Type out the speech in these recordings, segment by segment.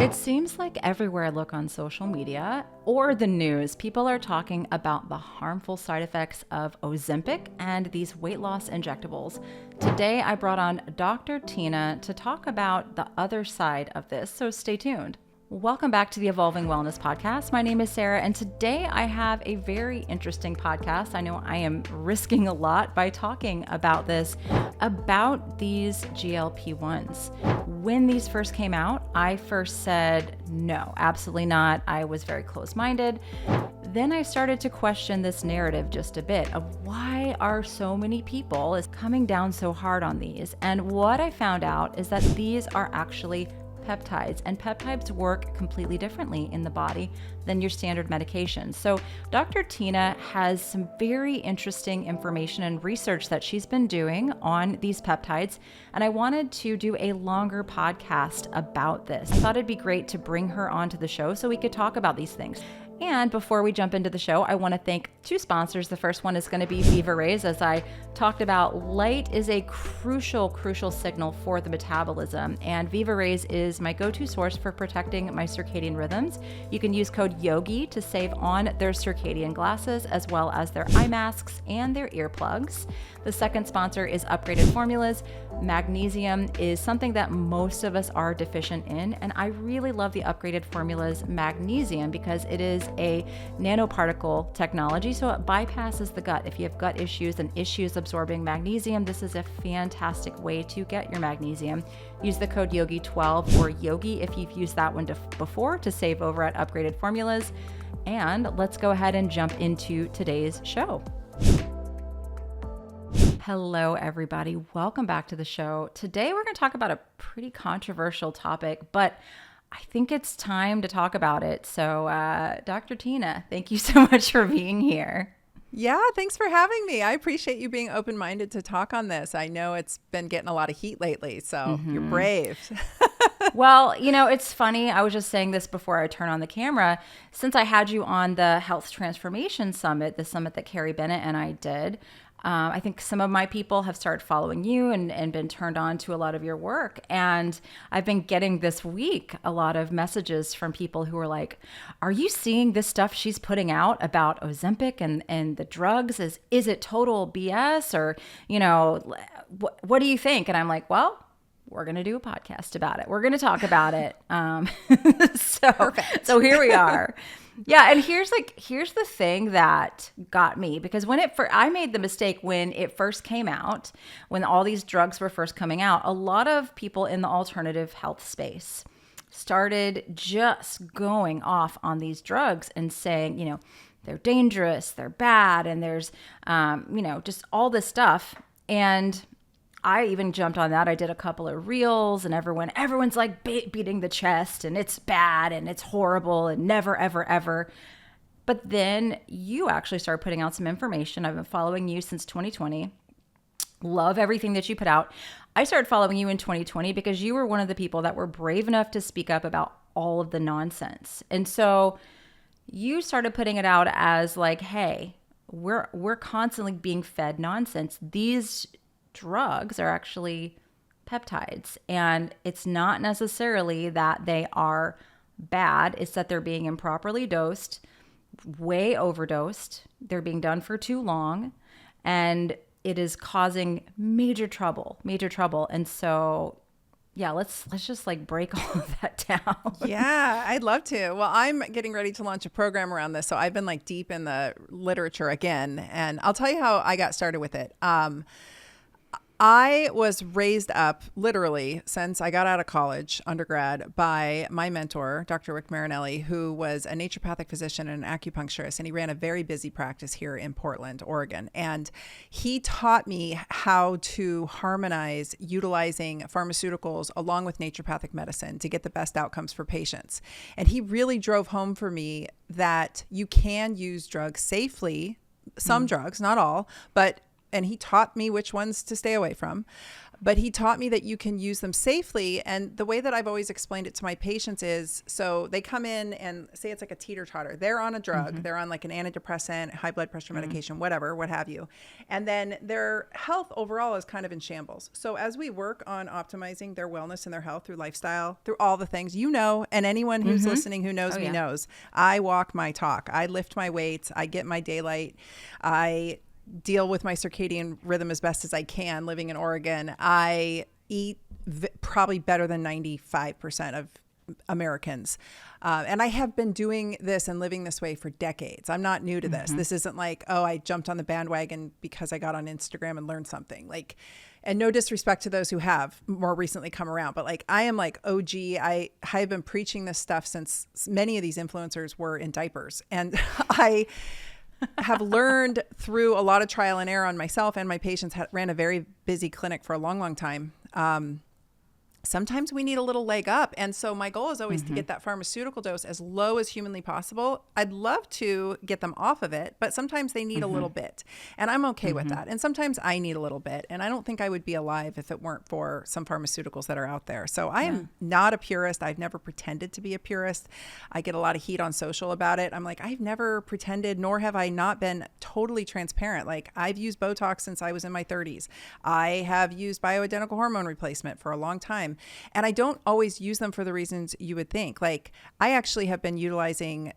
It seems like everywhere I look on social media or the news, people are talking about the harmful side effects of Ozempic and these weight loss injectables. Today, I brought on Dr. Tyna to talk about the other side of this, so stay tuned. Welcome back to the Evolving Wellness Podcast. My name is Sarah, and today I have a very interesting podcast. I know I am risking a lot by talking about this, about these GLP-1s. When these first came out, I first said, no, absolutely not. I was very close-minded. Then I started to question this narrative just a bit of why are so many people coming down so hard on these? And what I found out is that these are actually peptides, and peptides work completely differently in the body than your standard medications. So Dr. Tyna has some very interesting information and research that she's been doing on these peptides, and I wanted to do a longer podcast about this. I thought it'd be great to bring her onto the show so we could talk about these things. And before we jump into the show, I want to thank two sponsors. The first one is going to be Vivarays. As I talked about, light is a crucial signal for the metabolism. And Vivarays is my go-to source for protecting my circadian rhythms. You can use code YOGI to save on their circadian glasses, as well as their eye masks and their earplugs. The second sponsor is Upgraded Formulas. Magnesium is something that most of us are deficient in, and I really love the Upgraded Formulas magnesium because it is a nanoparticle technology, so it bypasses the gut. If you have gut issues and issues absorbing magnesium, this is a fantastic way to get your magnesium. Use the code YOGI12 or YOGI if you've used that one before to save over at Upgraded Formulas. And let's go ahead and jump into today's show. Hello, everybody. Welcome back to the show. Today, we're going to talk about a pretty controversial topic, but I think it's time to talk about it. So, Dr. Tyna, thank you so much for being here. Yeah, thanks for having me. I appreciate you being open-minded to talk on this. I know it's been getting a lot of heat lately, so You're brave. Well, you know, it's funny. I was just saying this before I turn on the camera. Since I had you on the Health Transformation Summit, the summit that Carrie Bennett and I did, I think some of my people have started following you and been turned on to a lot of your work. And I've been getting this week a lot of messages from people who are like, are you seeing this stuff she's putting out about Ozempic and the drugs? Is it total BS? Or, you know, what do you think? And I'm like, well, we're going to do a podcast about it. We're going to talk about it. So here we are. Yeah. And here's the thing that got me, because I made the mistake when it first came out, when all these drugs were first coming out, a lot of people in the alternative health space started just going off on these drugs and saying, you know, they're dangerous, they're bad, and there's, you know, just all this stuff. And I even jumped on that. I did a couple of reels, and everyone's like beating the chest, and it's bad and it's horrible and never, ever, ever. But then you actually started putting out some information. I've been following you since 2020. Love everything that you put out. I started following you in 2020 because you were one of the people that were brave enough to speak up about all of the nonsense. And so you started putting it out as like, hey, we're constantly being fed nonsense. These drugs are actually peptides, and it's not necessarily that they are bad. It's that they're being improperly dosed, way overdosed. They're being done for too long, and it is causing major trouble. And so, yeah, let's just like break all of that down. Yeah, I'd love to. Well, I'm getting ready to launch a program around this, so I've been like deep in the literature again, and I'll tell you how I got started with it. I was raised up literally since I got out of college, undergrad, by my mentor, Dr. Rick Marinelli, who was a naturopathic physician and an acupuncturist, and he ran a very busy practice here in Portland, Oregon. And he taught me how to harmonize utilizing pharmaceuticals along with naturopathic medicine to get the best outcomes for patients. And he really drove home for me that you can use drugs safely, some drugs, not all, and he taught me which ones to stay away from. But he taught me that you can use them safely. And the way that I've always explained it to my patients is, so they come in and say it's like a teeter-totter. They're on a drug. They're on like an antidepressant, high blood pressure medication, whatever, what have you. And then their health overall is kind of in shambles. So as we work on optimizing their wellness and their health through lifestyle, through all the things, and anyone who's listening who knows me knows, I walk my talk. I lift my weights. I get my daylight. I deal with my circadian rhythm as best as I can living in Oregon. I eat probably better than 95% of Americans. And I have been doing this and living this way for decades. I'm not new to this. This isn't like, oh, I jumped on the bandwagon because I got on Instagram and learned something. Like, and no disrespect to those who have more recently come around, but like, I am like OG. I have been preaching this stuff since many of these influencers were in diapers. And I have learned through a lot of trial and error on myself and my patients. Ran a very busy clinic for a long, long time. Sometimes we need a little leg up. And so my goal is always to get that pharmaceutical dose as low as humanly possible. I'd love to get them off of it, but sometimes they need a little bit. And I'm okay with that. And sometimes I need a little bit. And I don't think I would be alive if it weren't for some pharmaceuticals that are out there. So I am not a purist. I've never pretended to be a purist. I get a lot of heat on social about it. I'm like, I've never pretended, nor have I not been totally transparent. Like, I've used Botox since I was in my 30s. I have used bioidentical hormone replacement for a long time. And I don't always use them for the reasons you would think. Like, I actually have been utilizing,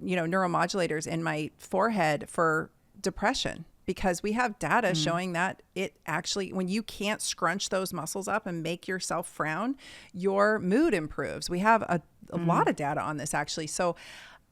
neuromodulators in my forehead for depression, because we have data showing that it actually, when you can't scrunch those muscles up and make yourself frown, your mood improves. We have a lot of data on this, actually. So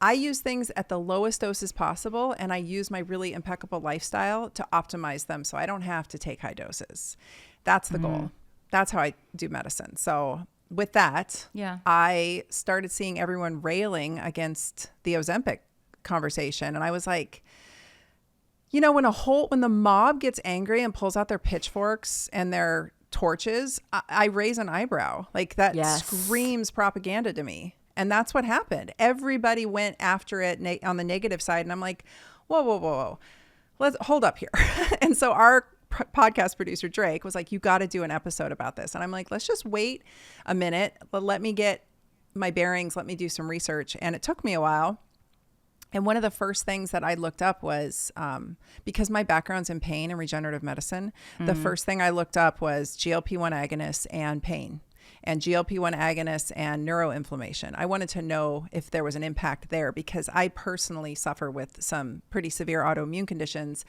I use things at the lowest doses possible, and I use my really impeccable lifestyle to optimize them so I don't have to take high doses. That's the goal. That's how I do medicine. So with that, I started seeing everyone railing against the Ozempic conversation. And I was like, when the mob gets angry and pulls out their pitchforks and their torches, I raise an eyebrow. Like, that screams propaganda to me. And that's what happened. Everybody went after it on the negative side. And I'm like, whoa. Let's hold up here. And so our podcast producer Drake was like, you got to do an episode about this. And I'm like, let's just wait a minute. Let me get my bearings. Let me do some research. And it took me a while. And one of the first things that I looked up was, because my background's in pain and regenerative medicine, the first thing I looked up was GLP-1 agonists and pain, and GLP-1 agonists and neuroinflammation. I wanted to know if there was an impact there, because I personally suffer with some pretty severe autoimmune conditions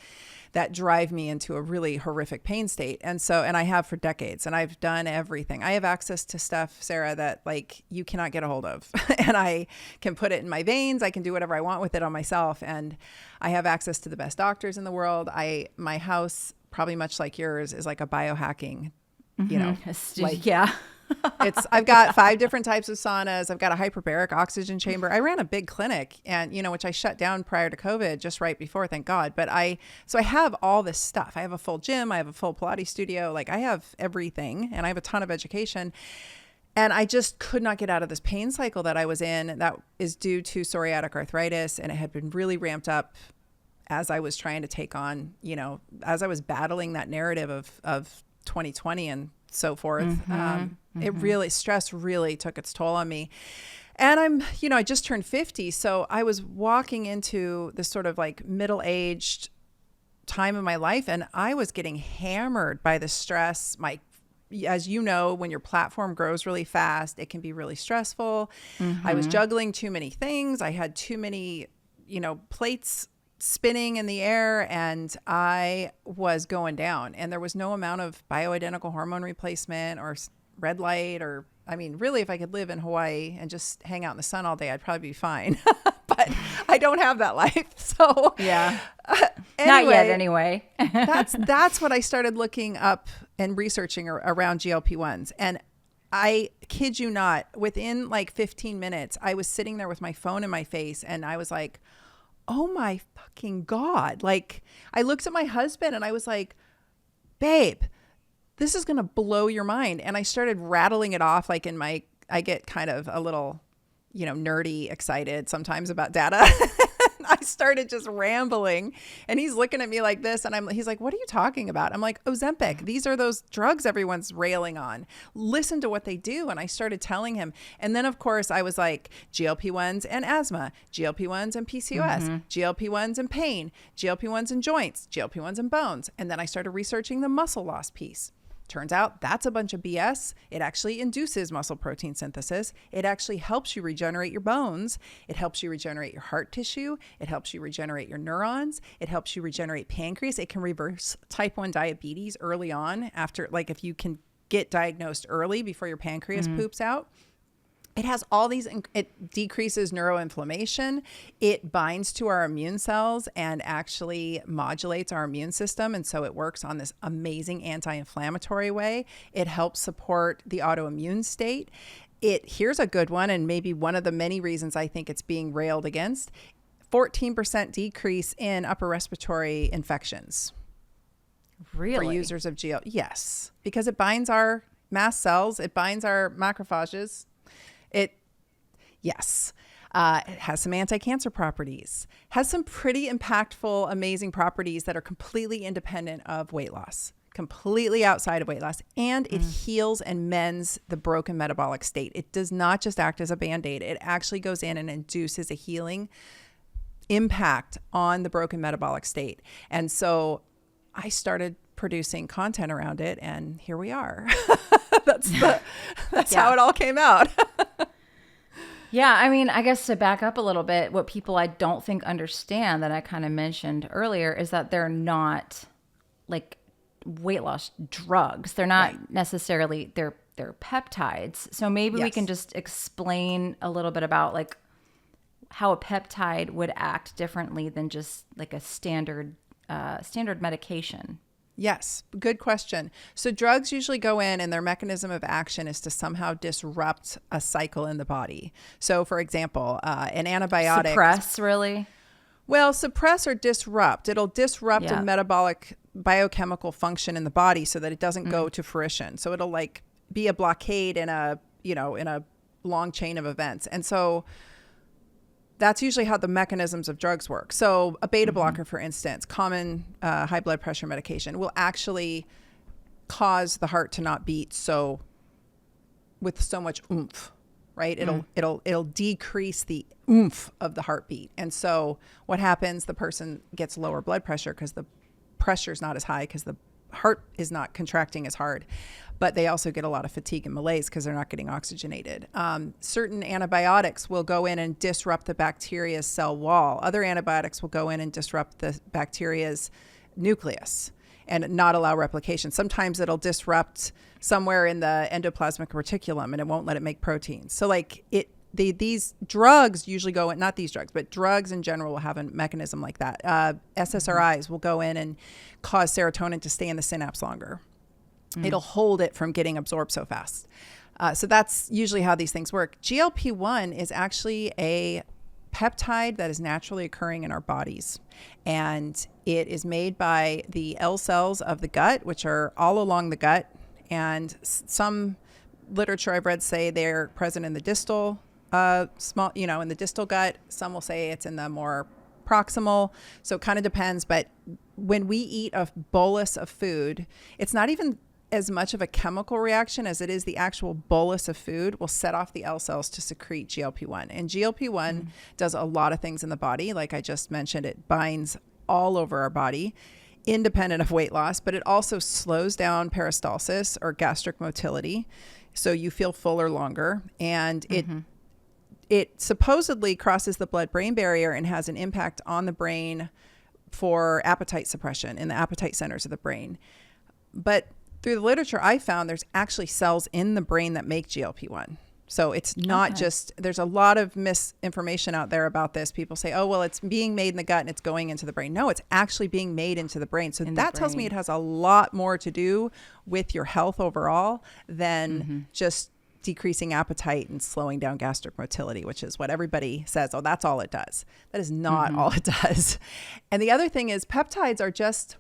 that drive me into a really horrific pain state. And I have for decades, and I've done everything. I have access to stuff, Sarah, that like you cannot get a hold of. And I can put it in my veins. I can do whatever I want with it on myself. And I have access to the best doctors in the world. My house, probably much like yours, is like a biohacking, I've got 5 different types of saunas. I've got a hyperbaric oxygen chamber. I ran a big clinic, and which I shut down prior to COVID, just right before, thank God. But I have all this stuff. I have a full gym. I have a full Pilates studio. Like, I have everything, and I have a ton of education. And I just could not get out of this pain cycle that I was in. That is due to psoriatic arthritis, and it had been really ramped up as I was trying to take on, as I was battling that narrative of 2020 and so forth. Stress really took its toll on me. And I just turned 50. So I was walking into this sort of like middle-aged time of my life, and I was getting hammered by the stress. As you know, when your platform grows really fast, it can be really stressful. I was juggling too many things. I had too many, plates spinning in the air, and I was going down, and there was no amount of bioidentical hormone replacement or red light, or really, if I could live in Hawaii and just hang out in the sun all day, I'd probably be fine. But I don't have that life. So anyway, not yet anyway. that's what I started looking up and researching around GLP-1s. And I kid you not, within like 15 minutes, I was sitting there with my phone in my face, and I was like, oh my fucking God. Like, I looked at my husband and I was like, babe, this is going to blow your mind. And I started rattling it off. Like, I get kind of a little, nerdy excited sometimes about data. I started just rambling, and he's looking at me like this, and he's like, "What are you talking about?" I'm like, "Ozempic. These are those drugs everyone's railing on. Listen to what they do." And I started telling him. And then, of course, I was like, GLP-1s and asthma, GLP-1s and PCOS, GLP-1s and pain, GLP-1s and joints, GLP-1s and bones. And then I started researching the muscle loss piece. Turns out that's a bunch of BS. It actually induces muscle protein synthesis. It actually helps you regenerate your bones. It helps you regenerate your heart tissue. It helps you regenerate your neurons. It helps you regenerate pancreas. It can reverse type 1 diabetes early on after, like if you can get diagnosed early before your pancreas poops out. It has all these, it decreases neuroinflammation. It binds to our immune cells and actually modulates our immune system. And so it works on this amazing anti-inflammatory way. It helps support the autoimmune state. Here's a good one, and maybe one of the many reasons I think it's being railed against: 14% decrease in upper respiratory infections. Really? For users of GL. Yes, because it binds our mast cells. It binds our macrophages. It has some anti-cancer properties, has some pretty impactful, amazing properties that are completely independent of weight loss, completely outside of weight loss. And it heals and mends the broken metabolic state. It does not just act as a Band-Aid. It actually goes in and induces a healing impact on the broken metabolic state. And so I started producing content around it, and here we are. That's how it all came out. Yeah, I mean, I guess to back up a little bit, what people I don't think understand that I kind of mentioned earlier is that they're not like weight loss drugs. They're not necessarily, they're peptides. So maybe we can just explain a little bit about like how a peptide would act differently than just like a standard medication. Yes, good question. So drugs usually go in and their mechanism of action is to somehow disrupt a cycle in the body. So for example, an antibiotic. Suppress, really? Well, suppress or disrupt. It'll disrupt a metabolic biochemical function in the body so that it doesn't go to fruition. So it'll like be a blockade in a long chain of events. And so that's usually how the mechanisms of drugs work. So a beta blocker, for instance, common high blood pressure medication, will actually cause the heart to not beat with so much oomph, right? It'll decrease the oomph of the heartbeat. And so what happens? The person gets lower blood pressure because the pressure is not as high because the heart is not contracting as hard. But they also get a lot of fatigue and malaise because they're not getting oxygenated. Certain antibiotics will go in and disrupt the bacteria's cell wall. Other antibiotics will go in and disrupt the bacteria's nucleus and not allow replication. Sometimes it'll disrupt somewhere in the endoplasmic reticulum and it won't let it make proteins. So like these drugs usually go in, not these drugs, but drugs in general will have a mechanism like that. SSRIs will go in and cause serotonin to stay in the synapse longer. It'll hold it from getting absorbed so fast. So that's usually how these things work. GLP-1 is actually a peptide that is naturally occurring in our bodies. And it is made by the L cells of the gut, which are all along the gut. And some literature I've read say they're present in the distal, in the distal gut. Some will say it's in the more proximal. So it kind of depends. But when we eat a bolus of food, it's not even as much of a chemical reaction as it is the actual bolus of food will set off the L cells to secrete GLP-1. And GLP-1 does a lot of things in the body. Like I just mentioned, it binds all over our body, independent of weight loss, but it also slows down peristalsis or gastric motility. So you feel fuller longer. And it supposedly crosses the blood-brain barrier and has an impact on the brain for appetite suppression in the appetite centers of the brain. But through the literature, I found there's actually cells in the brain that make GLP-1. So it's not just, there's a lot of misinformation out there about this. People say, oh, well, it's being made in the gut and it's going into the brain. No, it's actually being made into the brain. So that tells me it has a lot more to do with your health overall than just decreasing appetite and slowing down gastric motility, which is what everybody says. Oh, that's all it does. That is not all it does. And the other thing is peptides are just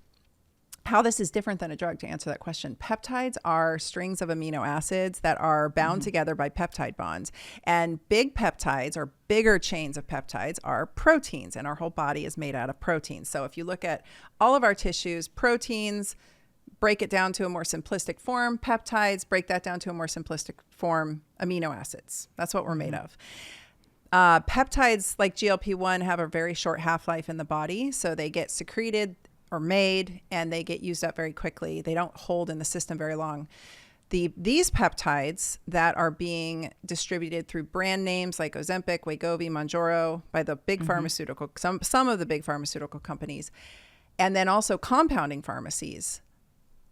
how this is different than a drug, to answer that question. Peptides are strings of amino acids that are bound together by peptide bonds. And big peptides, or bigger chains of peptides, are proteins, and our whole body is made out of proteins. So if you look at all of our tissues, proteins, break it down to a more simplistic form. Peptides, break that down to a more simplistic form, amino acids. That's what we're made of. Peptides like GLP-1 have a very short half-life in the body. So they get secreted or made, and they get used up very quickly. They don't hold in the system very long. These peptides that are being distributed through brand names like Ozempic, Wegovy, Mounjaro by the big pharmaceutical, some of the big pharmaceutical companies, and then also compounding pharmacies,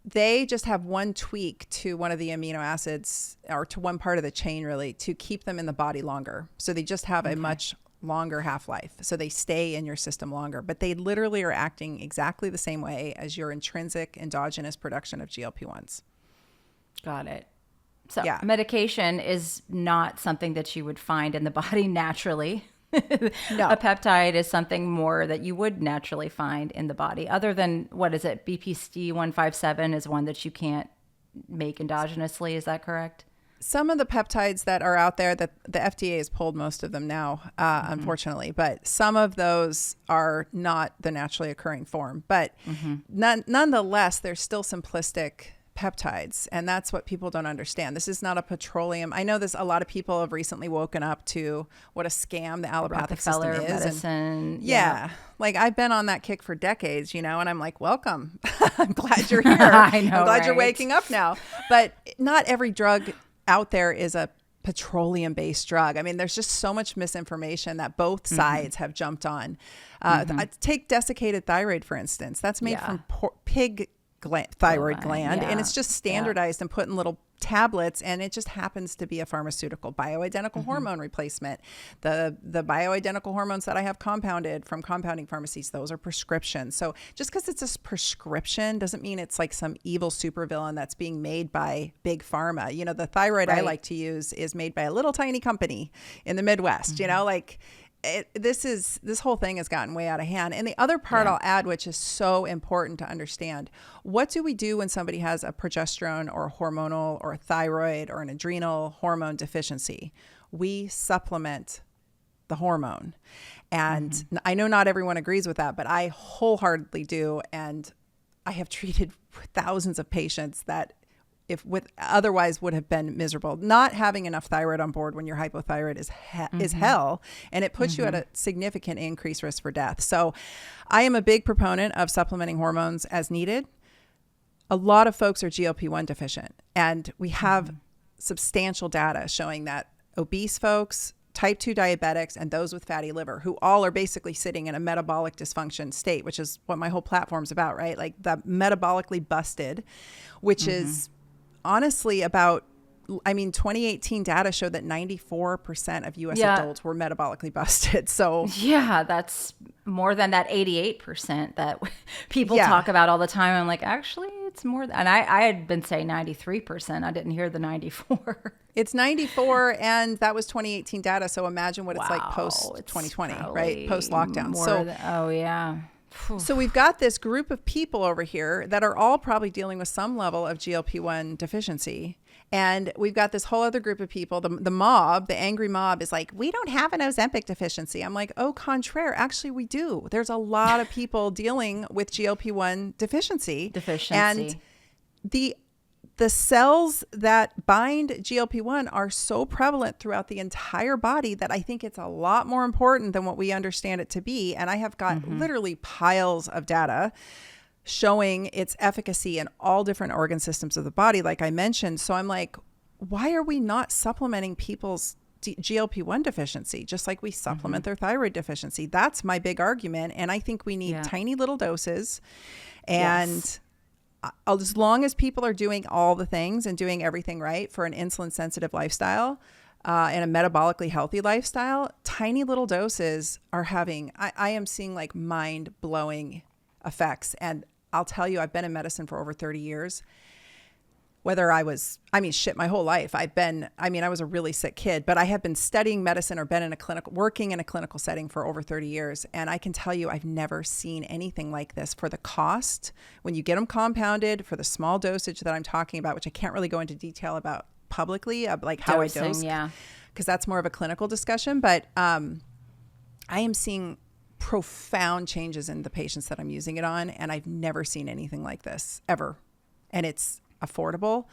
they just have one tweak to one of the amino acids, or to one part of the chain really, to keep them in the body longer. So they just have a much longer half-life. So they stay in your system longer, but they literally are acting exactly the same way as your intrinsic endogenous production of GLP-1s. Got it. So medication is not something that you would find in the body naturally. No. A peptide is something more that you would naturally find in the body, other than, what is it? BPC 157 is one that you can't make endogenously. Is that correct? Some of the peptides that are out there, that the FDA has pulled most of them now, unfortunately, but some of those are not the naturally occurring form. But nonetheless, they're still simplistic peptides, and that's what people don't understand. This is not a petroleum. I know a lot of people have recently woken up to what a scam the allopathic system is. Medicine. And like I've been on that kick for decades, and I'm like, welcome. I'm glad you're here. I know, I'm glad you're waking up now. But not every drug out there is a petroleum-based drug. I mean, there's just so much misinformation that both sides have jumped on. Take desiccated thyroid, for instance. That's made from pig thyroid gland, and it's just standardized and put in little tablets, and it just happens to be a pharmaceutical bioidentical hormone replacement. The bioidentical hormones that I have compounded from compounding pharmacies, those are prescriptions. So just because it's a prescription doesn't mean it's like some evil supervillain that's being made by big pharma. The thyroid I like to use is made by a little tiny company in the Midwest. This whole thing has gotten way out of hand. And the other part I'll add, which is so important to understand, what do we do when somebody has a progesterone or a hormonal or a thyroid or an adrenal hormone deficiency? We supplement the hormone. And I know not everyone agrees with that, but I wholeheartedly do. And I have treated thousands of patients that otherwise would have been miserable. Not having enough thyroid on board when you're hypothyroid is hell, and it puts you at a significant increased risk for death. So I am a big proponent of supplementing hormones as needed. A lot of folks are GLP-1 deficient, and we have substantial data showing that obese folks, type 2 diabetics, and those with fatty liver, who all are basically sitting in a metabolic dysfunction state, which is what my whole platform's about, right? Like the metabolically busted, which is honestly 2018 data showed that 94% of U.S. adults were metabolically busted. So that's more than that 88% that people talk about all the time. I'm like, actually, it's more than, and I had been saying 93%. I didn't hear the 94. It's 94, and that was 2018 data. So imagine what it's like post 2020, right? Post lockdown. So we've got this group of people over here that are all probably dealing with some level of GLP-1 deficiency. And we've got this whole other group of people, the mob, the angry mob is like, we don't have an Ozempic deficiency. I'm like, au contraire, actually we do. There's a lot of people dealing with GLP-1 deficiency. And the cells that bind GLP-1 are so prevalent throughout the entire body that I think it's a lot more important than what we understand it to be. And I have got literally piles of data showing its efficacy in all different organ systems of the body, like I mentioned. So I'm like, why are we not supplementing people's GLP-1 deficiency, just like we supplement their thyroid deficiency? That's my big argument. And I think we need tiny little doses. And as long as people are doing all the things and doing everything right for an insulin sensitive lifestyle and a metabolically healthy lifestyle, tiny little doses are having, I am seeing like mind blowing effects. And I'll tell you, I've been in medicine for over 30 years. whether I was, my whole life I was a really sick kid, but I have been studying medicine or been working in a clinical setting for over 30 years. And I can tell you, I've never seen anything like this for the cost when you get them compounded for the small dosage that I'm talking about, which I can't really go into detail about publicly, like how Dosing, I dose, yeah, because that's more of a clinical discussion. But I am seeing profound changes in the patients that I'm using it on. And I've never seen anything like this ever. And it's affordable.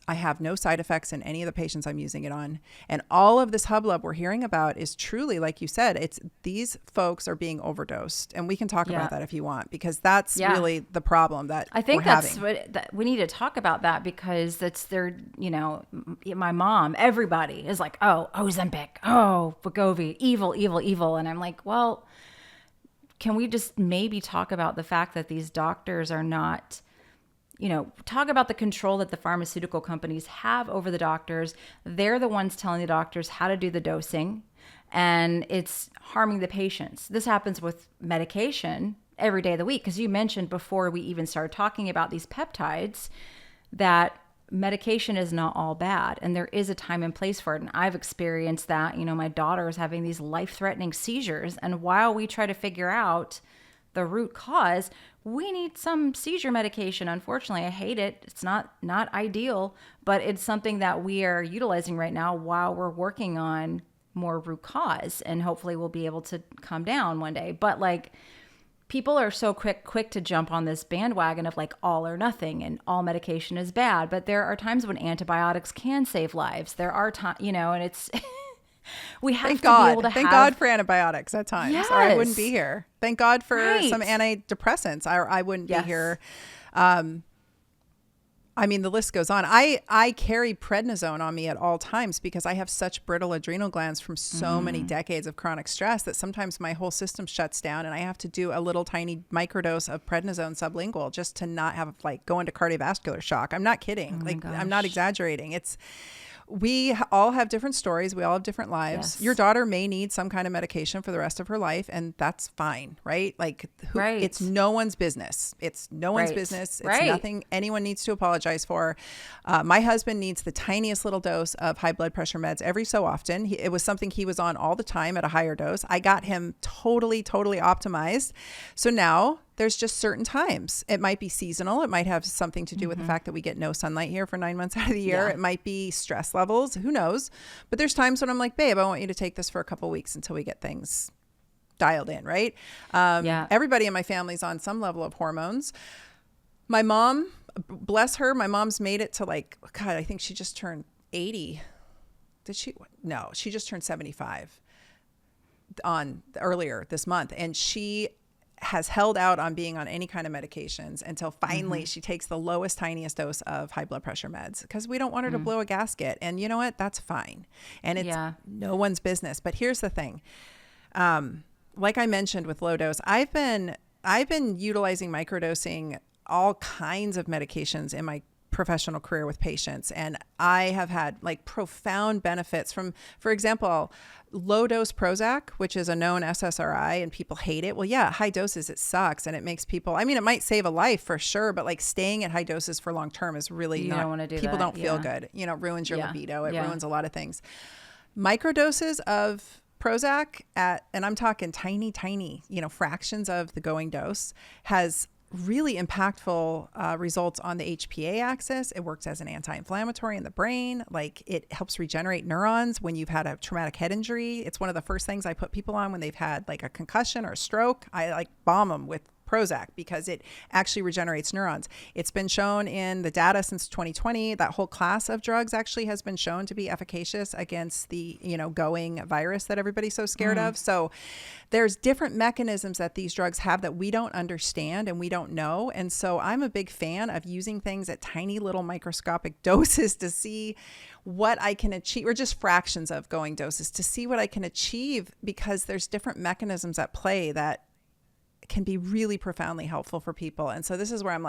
I have no side effects in any of the patients I'm using it on. And all of this hubbub we're hearing about is truly, like you said, it's these folks are being overdosed. And we can talk about that if you want, because that's really the problem that I think we're that's having. that we need to talk about that, because that's their, my mom, everybody is like, oh, Ozempic, oh, Wegovy, evil, evil, evil. And I'm like, well, can we just maybe talk about the fact that these doctors are not, talk about the control that the pharmaceutical companies have over the doctors. They're the ones telling the doctors how to do the dosing, and it's harming the patients. This happens with medication every day of the week, because you mentioned before we even started talking about these peptides that medication is not all bad, and there is a time and place for it. And I've experienced that. My daughter is having these life-threatening seizures, and while we try to figure out the root cause, we need some seizure medication. Unfortunately, I hate it. It's not ideal, but it's something that we are utilizing right now while we're working on more root cause, and hopefully we'll be able to come down one day. But like, people are so quick to jump on this bandwagon of like all or nothing, and all medication is bad. But there are times when antibiotics can save lives. There are times, and it's we have Thank to God. be able to Thank God for antibiotics at times, or I wouldn't be here. Thank God for some antidepressants. I wouldn't be here. The list goes on. I carry prednisone on me at all times because I have such brittle adrenal glands from so many decades of chronic stress that sometimes my whole system shuts down, and I have to do a little tiny microdose of prednisone sublingual just to not have go into cardiovascular shock. I'm not kidding. I'm not exaggerating. We all have different stories. We all have different lives. Yes. Your daughter may need some kind of medication for the rest of her life, and that's fine, right? It's no one's business. It's no one's business. It's nothing anyone needs to apologize for. My husband needs the tiniest little dose of high blood pressure meds every so often. It was something he was on all the time at a higher dose. I got him totally optimized. So now there's just certain times. It might be seasonal. It might have something to do with the fact that we get no sunlight here for 9 months out of the year. It might be stress levels. Who knows? But there's times when I'm like, babe, I want you to take this for a couple of weeks until we get things dialed in, right? Everybody in my family's on some level of hormones. My mom, bless her, my mom's made it to I think she just turned 80. Did she? No, she just turned 75 earlier this month. And she has held out on being on any kind of medications until finally she takes the lowest, tiniest dose of high blood pressure meds, because we don't want her to blow a gasket. And you know what? That's fine. And it's no one's business. But here's the thing. Like I mentioned with low dose, I've been utilizing microdosing all kinds of medications in my professional career with patients. And I have had profound benefits from, for example, low dose Prozac, which is a known SSRI, and people hate it. Well, yeah, high doses, it sucks. And it makes people, it might save a life for sure, but staying at high doses for long term is really don't want to do people that. Don't feel good. Ruins your libido. It ruins a lot of things. Microdoses of Prozac and I'm talking tiny, fractions of the going dose, has really impactful results on the HPA axis. It works as an anti-inflammatory in the brain. It helps regenerate neurons when you've had a traumatic head injury. It's one of the first things I put people on when they've had a concussion or a stroke. I bomb them with Prozac because it actually regenerates neurons. It's been shown in the data since 2020. That whole class of drugs actually has been shown to be efficacious against the, going virus that everybody's so scared of. So there's different mechanisms that these drugs have that we don't understand and we don't know. And so I'm a big fan of using things at tiny little microscopic doses to see what I can achieve, or just fractions of going doses to see what I can achieve, because there's different mechanisms at play that can be really profoundly helpful for people. And so this is where I'm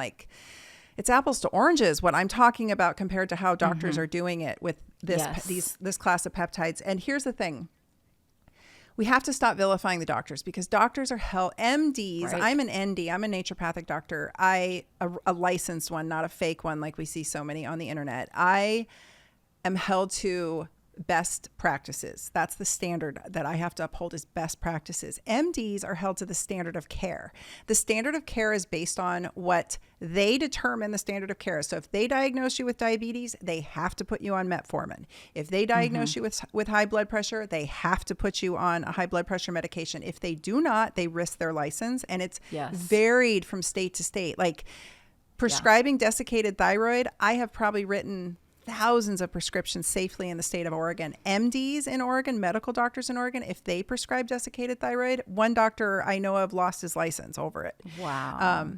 it's apples to oranges what I'm talking about compared to how doctors are doing it with this class of peptides. And here's the thing. we have to stop vilifying the doctors, because doctors are MDs. Right. I'm an ND. I'm a naturopathic doctor. A licensed one, not a fake one like we see so many on the internet. I am held to best practices. That's the standard that I have to uphold, is best practices. MDs are held to the standard of care. The standard of care is based on what they determine the standard of care. So if they diagnose you with diabetes, they have to put you on metformin. If they diagnose you with high blood pressure, they have to put you on a high blood pressure medication. If they do not, they risk their license. And it's varied from state to state. Like prescribing desiccated thyroid, I have probably written thousands of prescriptions safely in the state of Oregon. MDs in Oregon, medical doctors in Oregon, if they prescribe desiccated thyroid, one doctor I know of lost his license over it. Wow.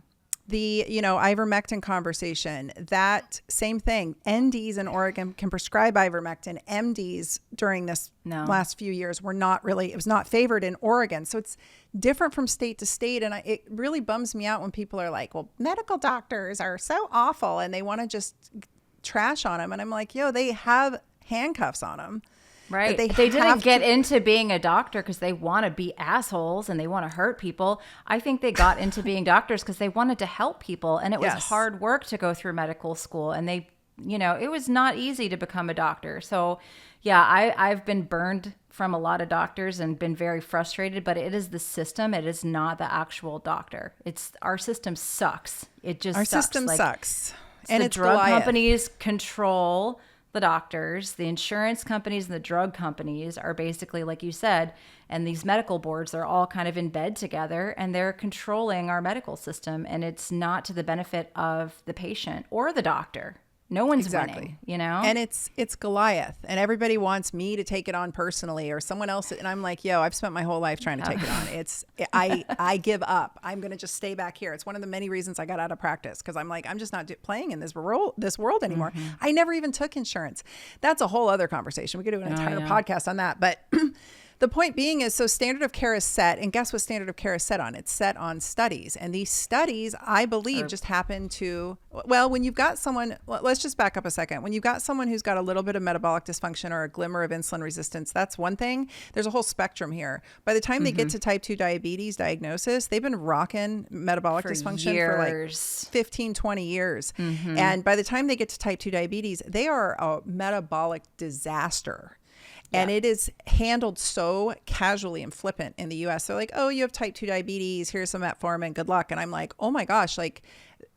The, ivermectin conversation, that same thing. NDs in Oregon can prescribe ivermectin. MDs during this last few years it was not favored in Oregon. So it's different from state to state. And it really bums me out when people are like, well, medical doctors are so awful and they want to just trash on them. And I'm like, they have handcuffs on them. Right. They didn't get into being a doctor because they want to be assholes and they want to hurt people. I think they got into being doctors because they wanted to help people. And it was hard work to go through medical school. And they, it was not easy to become a doctor. So I've been burned from a lot of doctors and been very frustrated, but it is the system. It is not the actual doctor. Our system sucks. It just sucks. Our system sucks. And the drug companies control the doctors. The insurance companies and the drug companies are basically, like you said, and these medical boards, they're all kind of in bed together and they're controlling our medical system. And it's not to the benefit of the patient or the doctor. No one's winning, And it's Goliath, and everybody wants me to take it on personally or someone else. And I'm like, I've spent my whole life trying to take it on. I give up. I'm going to just stay back here. It's one of the many reasons I got out of practice, because I'm like, I'm just not playing in this world anymore. I never even took insurance. That's a whole other conversation. We could do an entire podcast on that. But the point being is, so standard of care is set, and guess what standard of care is set on? It's set on studies. And these studies, I believe, just happen to, when you've got someone, let's just back up a second. When you've got someone who's got a little bit of metabolic dysfunction or a glimmer of insulin resistance, that's one thing. There's a whole spectrum here. By the time they get to type 2 diabetes diagnosis, they've been rocking metabolic dysfunction for like 15, 20 years. And by the time they get to type 2 diabetes, they are a metabolic disaster. And it is handled so casually and flippant in the US. They're like, oh, you have type 2 diabetes. Here's some metformin. Good luck. And I'm like, oh my gosh, like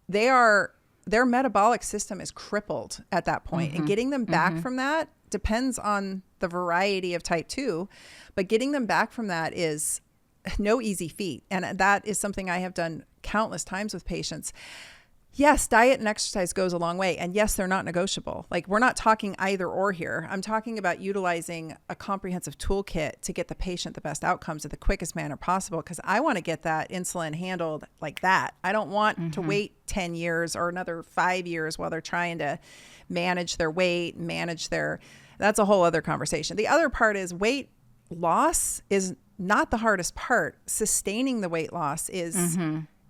their metabolic system is crippled at that point. And getting them back from that depends on the variety of type 2. But getting them back from that is no easy feat. And that is something I have done countless times with patients. Yes, diet and exercise goes a long way. And yes, they're not negotiable. Like, we're not talking either or here. I'm talking about utilizing a comprehensive toolkit to get the patient the best outcomes in the quickest manner possible, because I want to get that insulin handled like that. I don't want to wait 10 years or another 5 years while they're trying to manage their weight, that's a whole other conversation. The other part is weight loss is not the hardest part. Sustaining the weight loss is,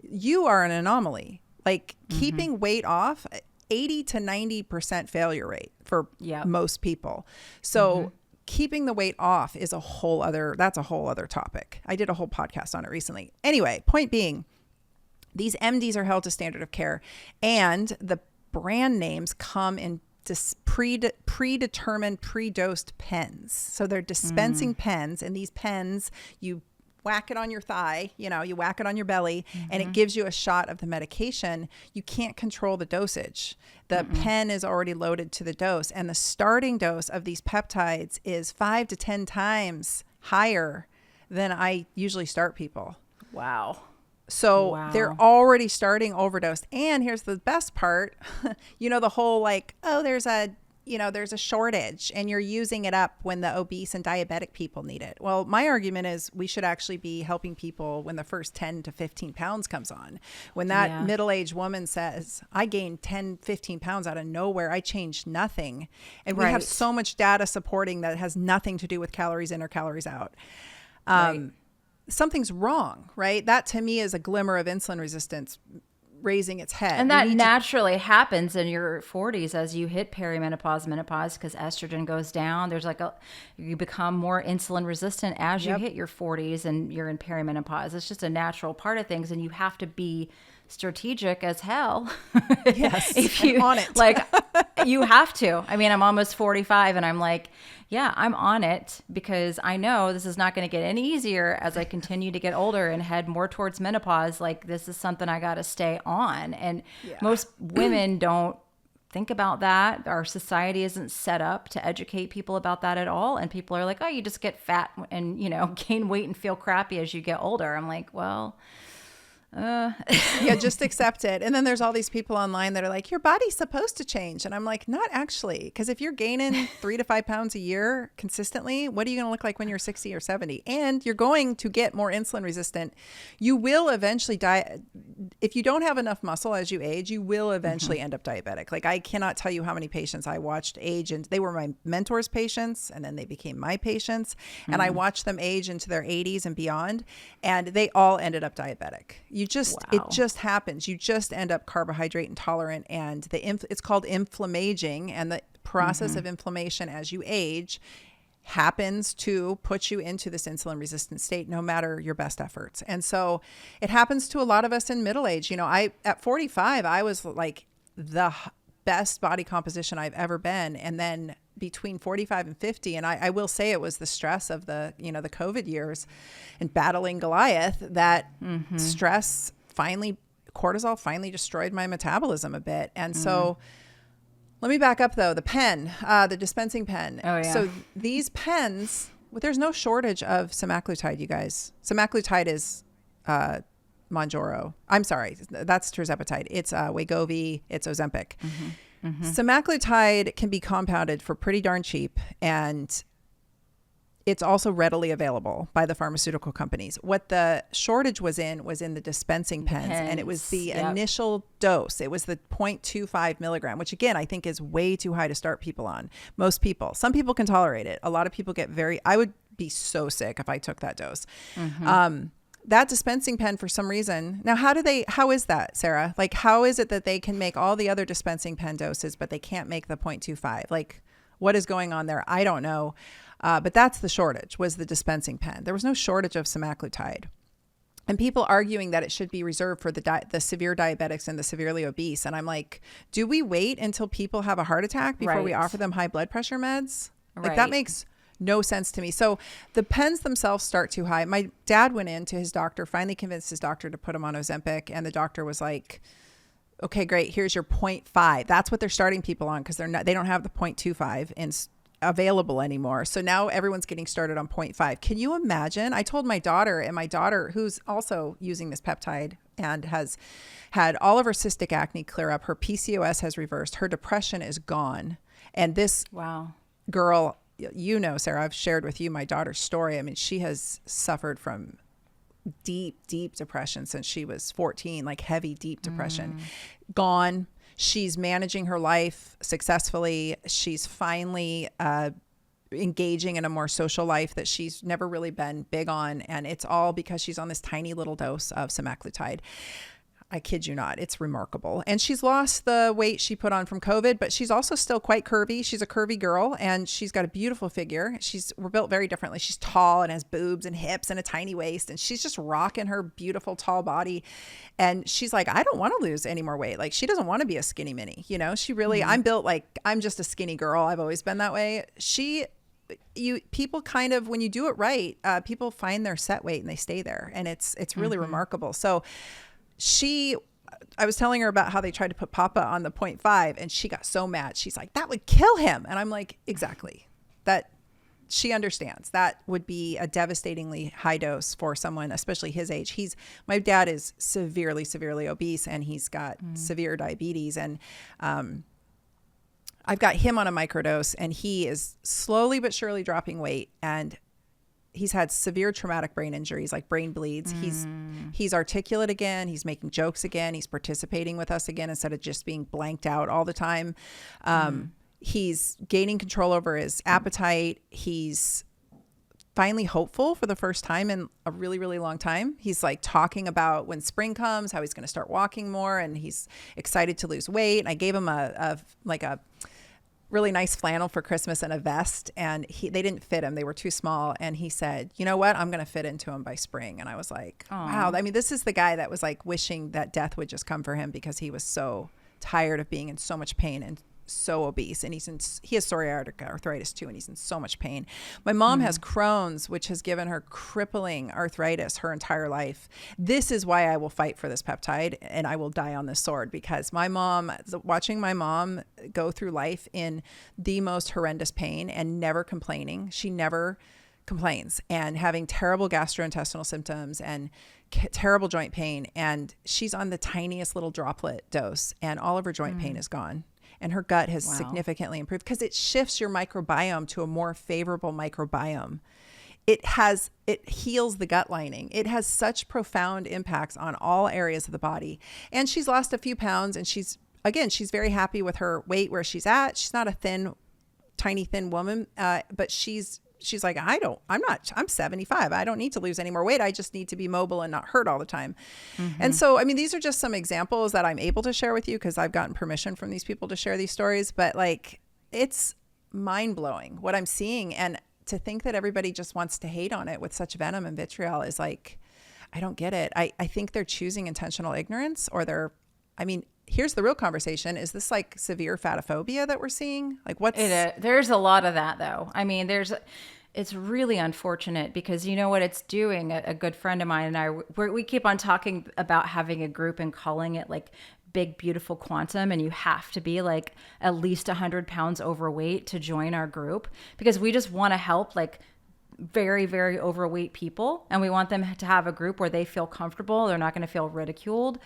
you are an anomaly. Like keeping weight off, 80 to 90% failure rate for most people. So keeping the weight off is that's a whole other topic. I did a whole podcast on it recently. Anyway, point being, these MDs are held to standard of care, and the brand names come in predetermined, pre-dosed pens. So they're dispensing pens, and these pens, you whack it on your thigh, you whack it on your belly, and it gives you a shot of the medication. You can't control the dosage. The pen is already loaded to the dose, and the starting dose of these peptides is 5 to 10 times higher than I usually start people. Wow. So they're already starting overdosed. And here's the best part, the whole like, oh, there's a shortage and you're using it up when the obese and diabetic people need it. Well, my argument is we should actually be helping people when the first 10 to 15 pounds comes on. When that middle-aged woman says, I gained 10, 15 pounds out of nowhere, I changed nothing. And we have so much data supporting that it has nothing to do with calories in or calories out. Something's wrong, right? That to me is a glimmer of insulin resistance. raising its head. And that naturally happens in your 40s as you hit perimenopause, menopause, because estrogen goes down. There's like you become more insulin resistant as you hit your 40s and you're in perimenopause. It's just a natural part of things, and you have to be strategic as hell. Yes, if you on it. like, you have to. I mean, I'm almost 45, and I'm like, yeah, I'm on it, because I know this is not going to get any easier as I continue to get older and head more towards menopause. Like, this is something I got to stay on. And most women don't think about that. Our society isn't set up to educate people about that at all. And people are like, oh, you just get fat and, gain weight and feel crappy as you get older. I'm like, well, yeah, just accept it. And then there's all these people online that are like, your body's supposed to change. And I'm like, not actually. Because if you're gaining 3 to 5 pounds a year consistently, what are you going to look like when you're 60 or 70? And you're going to get more insulin resistant. You will eventually die. If you don't have enough muscle as you age, you will eventually end up diabetic. Like, I cannot tell you how many patients I watched age, and they were my mentor's patients, and then they became my patients. And I watched them age into their 80s and beyond, and they all ended up diabetic. It just happens. You just end up carbohydrate intolerant, and it's called inflammaging, and the process of inflammation as you age happens to put you into this insulin resistant state, no matter your best efforts. And so it happens to a lot of us in middle age. At 45, I was like the best body composition I've ever been. And then between 45 and 50, and I will say it was the stress of the COVID years and battling Goliath, that stress cortisol finally destroyed my metabolism a bit. And so let me back up though. The pen, the dispensing pen. Oh, yeah. So these pens, there's no shortage of semaglutide, you guys. Semaglutide is Mounjaro. I'm sorry, that's tirzepatide. It's Wegovy. It's Ozempic. Semaglutide can be compounded for pretty darn cheap, and it's also readily available by the pharmaceutical companies. What the shortage was in the dispensing pens, and it was the initial dose. It was the 0.25 milligram, which again, I think is way too high to start people on. Most people, some people can tolerate it. A lot of people I would be so sick if I took that dose. That dispensing pen, for some reason. Now, how is that, Sarah? Like, how is it that they can make all the other dispensing pen doses, but they can't make the 0.25? Like, what is going on there? I don't know. But that's the shortage, was the dispensing pen. There was no shortage of semaglutide. And people arguing that it should be reserved for the severe diabetics and the severely obese. And I'm like, do we wait until people have a heart attack before we offer them high blood pressure meds? Like, that makes no sense to me. So the pens themselves start too high. My dad went in to his doctor, finally convinced his doctor to put him on Ozempic. And the doctor was like, okay, great. Here's your 0.5. That's what they're starting people on, because they don't have the 0.25 available anymore. So now everyone's getting started on 0.5. Can you imagine? I told my daughter, who's also using this peptide and has had all of her cystic acne clear up, her PCOS has reversed, her depression is gone. And this girl, Sarah, I've shared with you my daughter's story. I mean, she has suffered from deep depression since she was 14, like heavy, deep depression. Gone. She's managing her life successfully. She's finally engaging in a more social life that she's never really been big on. And it's all because she's on this tiny little dose of semaglutide. I kid you not. It's remarkable. And she's lost the weight she put on from COVID, but she's also still quite curvy. She's a curvy girl, and she's got a beautiful figure. We're built very differently. She's tall and has boobs and hips and a tiny waist, and she's just rocking her beautiful tall body. And she's like, I don't want to lose any more weight. Like, she doesn't want to be a skinny mini. She really, I'm built like, I'm just a skinny girl. I've always been that way. People kind of, when you do it right, people find their set weight and they stay there. And it's really remarkable. So I was telling her about how they tried to put Papa on the 0.5, and she got so mad. She's like, that would kill him. And I'm like, exactly. That she understands that would be a devastatingly high dose for someone, especially his age. My dad is severely obese, and he's got severe diabetes. And, I've got him on a microdose, and he is slowly but surely dropping weight. And he's had severe traumatic brain injuries, like brain bleeds. He's articulate again. He's making jokes again. He's participating with us again instead of just being blanked out all the time. He's gaining control over his appetite. He's finally hopeful for the first time in a really, really long time. He's like talking about when spring comes, how he's going to start walking more, and he's excited to lose weight. I gave him a really nice flannel for Christmas and a vest, and they didn't fit him. They were too small. And he said, you know what? I'm going to fit into him by spring. And I was like, wow. I mean, this is the guy that was like wishing that death would just come for him because he was so tired of being in so much pain and so obese. And he has psoriatic arthritis too, and he's in so much pain. My mom has Crohn's, which has given her crippling arthritis her entire life. This is why I will fight for this peptide, and I will die on this sword, because watching my mom go through life in the most horrendous pain and never complaining. She never complains, and having terrible gastrointestinal symptoms and terrible joint pain. And she's on the tiniest little droplet dose, and all of her joint pain is gone. And her gut has significantly improved because it shifts your microbiome to a more favorable microbiome. It heals the gut lining. It has such profound impacts on all areas of the body. And she's lost a few pounds, and she's very happy with her weight where she's at. She's not a tiny, thin woman, but she's like, I'm 75. I don't need to lose any more weight. I just need to be mobile and not hurt all the time. And so, I mean, these are just some examples that I'm able to share with you because I've gotten permission from these people to share these stories. But like, it's mind blowing what I'm seeing. And to think that everybody just wants to hate on it with such venom and vitriol is like, I don't get it. I think they're choosing intentional ignorance, or here's the real conversation. Is this like severe fatophobia that we're seeing? Like there's a lot of that though. I mean, it's really unfortunate because you know what it's doing. A good friend of mine and I, we keep on talking about having a group and calling it like Big Beautiful Quantum. And you have to be like at least 100 pounds overweight to join our group, because we just want to help like very, very overweight people. And we want them to have a group where they feel comfortable. They're not going to feel ridiculed.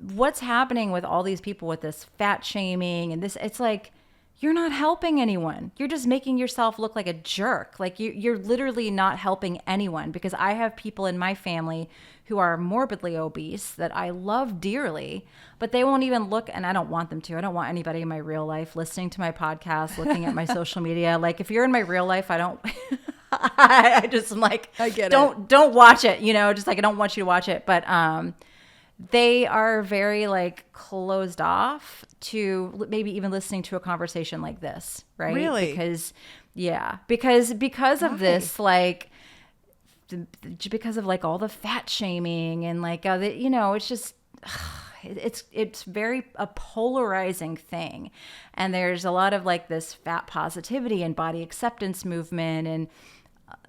What's happening with all these people with this fat shaming and this, it's like, you're not helping anyone. You're just making yourself look like a jerk. Like you're literally not helping anyone, because I have people in my family who are morbidly obese that I love dearly, but they won't even look, and I don't want them to. I don't want anybody in my real life listening to my podcast, looking at my social media. Like if you're in my real life, I don't, I just am like, I get don't watch it, just like, I don't want you to watch it. But, they are very like closed off to maybe even listening to a conversation like this, right? Really? Because of this, like, because of like all the fat shaming and like, it's just, it's very a polarizing thing. And there's a lot of like this fat positivity and body acceptance movement, and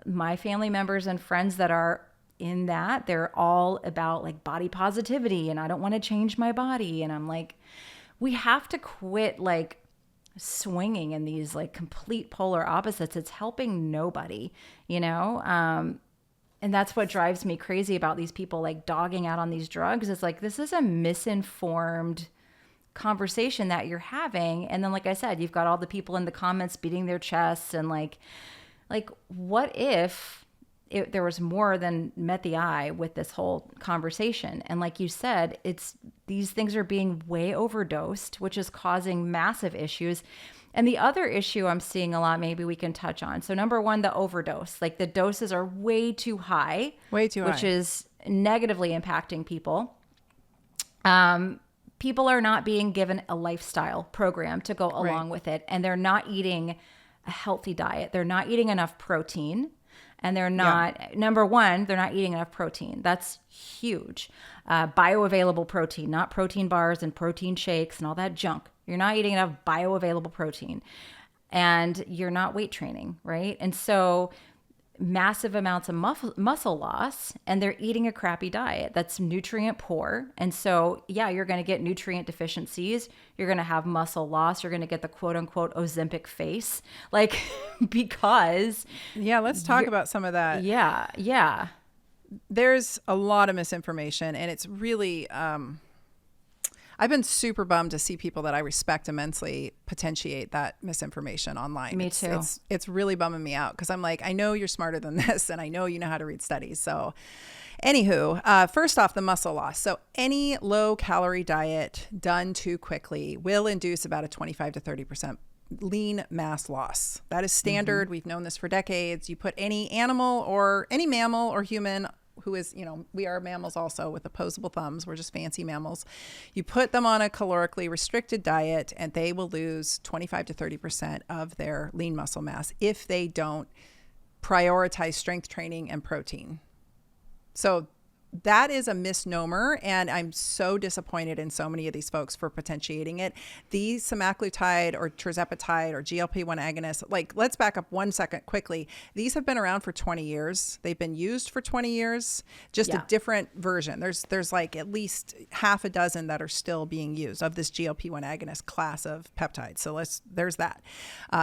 my family members and friends that are in that, they're all about like body positivity and I don't want to change my body. And I'm like, we have to quit like swinging in these like complete polar opposites. It's helping nobody, and that's what drives me crazy about these people like dogging out on these drugs. It's like, this is a misinformed conversation that you're having. And then, like I said, you've got all the people in the comments beating their chests and like what if there was more than met the eye with this whole conversation? And like you said, these things are being way overdosed, which is causing massive issues. And the other issue I'm seeing a lot, maybe we can touch on. So number one, the overdose, like the doses are way too high, which is negatively impacting people. People are not being given a lifestyle program to go along with it. And they're not eating a healthy diet. They're not eating enough protein. And they're not, number one, they're not eating enough protein. That's huge. Bioavailable protein, not protein bars and protein shakes and all that junk. You're not eating enough bioavailable protein. And you're not weight training, right? And so massive amounts of muscle loss, and they're eating a crappy diet that's nutrient poor. And so, you're going to get nutrient deficiencies. You're going to have muscle loss. You're going to get the quote unquote Ozempic face, like, because. Yeah. Let's talk about some of that. Yeah. There's a lot of misinformation, and it's really, I've been super bummed to see people that I respect immensely potentiate that misinformation online. Me too. It's really bumming me out, because I'm like, I know you're smarter than this, and I know you know how to read studies. So anywho, first off, the muscle loss. So any low calorie diet done too quickly will induce about a 25 to 30% lean mass loss. That is standard. We've known this for decades. You put any animal or any mammal or human who is, we are mammals also with opposable thumbs. We're just fancy mammals. You put them on a calorically restricted diet and they will lose 25 to 30% of their lean muscle mass if they don't prioritize strength training and protein. So that is a misnomer, and I'm so disappointed in so many of these folks for potentiating it. These semaglutide or tirzepatide or GLP-1 agonists, let's back up 1 second quickly. These have been around for 20 years. They've been used for 20 years, just a different version. There's like at least half a dozen that are still being used of this GLP-1 agonist class of peptides. So there's that.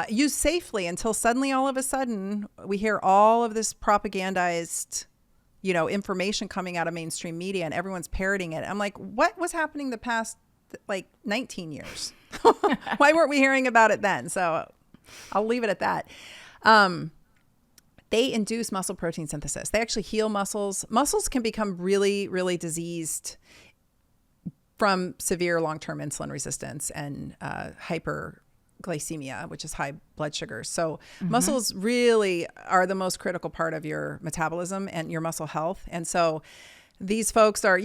Used safely until suddenly all of a sudden we hear all of this propagandized information coming out of mainstream media and everyone's parroting it. I'm like, what was happening the past 19 years? Why weren't we hearing about it then? So I'll leave it at that. They induce muscle protein synthesis. They actually heal muscles. Muscles can become really, really diseased from severe long-term insulin resistance and hyperglycemia, which is high blood sugar. So muscles really are the most critical part of your metabolism and your muscle health. And so these folks are,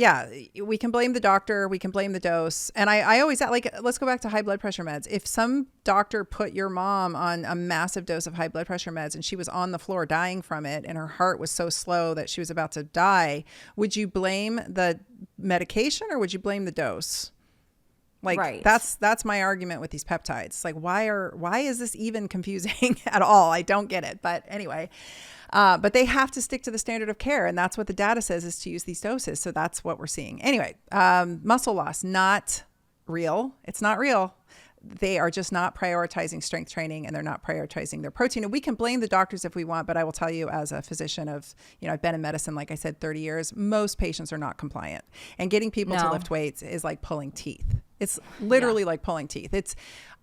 we can blame the doctor, we can blame the dose. And I always, let's go back to high blood pressure meds. If some doctor put your mom on a massive dose of high blood pressure meds and she was on the floor dying from it and her heart was so slow that she was about to die, would you blame the medication or would you blame the dose? Right. That's my argument with these peptides. Why is this even confusing at all? I don't get it. But anyway, but they have to stick to the standard of care. And that's what the data says is to use these doses. So that's what we're seeing. Anyway, muscle loss, not real. It's not real. They are just not prioritizing strength training and they're not prioritizing their protein. And we can blame the doctors if we want, but I will tell you as a physician I've been in medicine, like I said, 30 years, most patients are not compliant. And getting people to lift weights is like pulling teeth. It's literally like pulling teeth.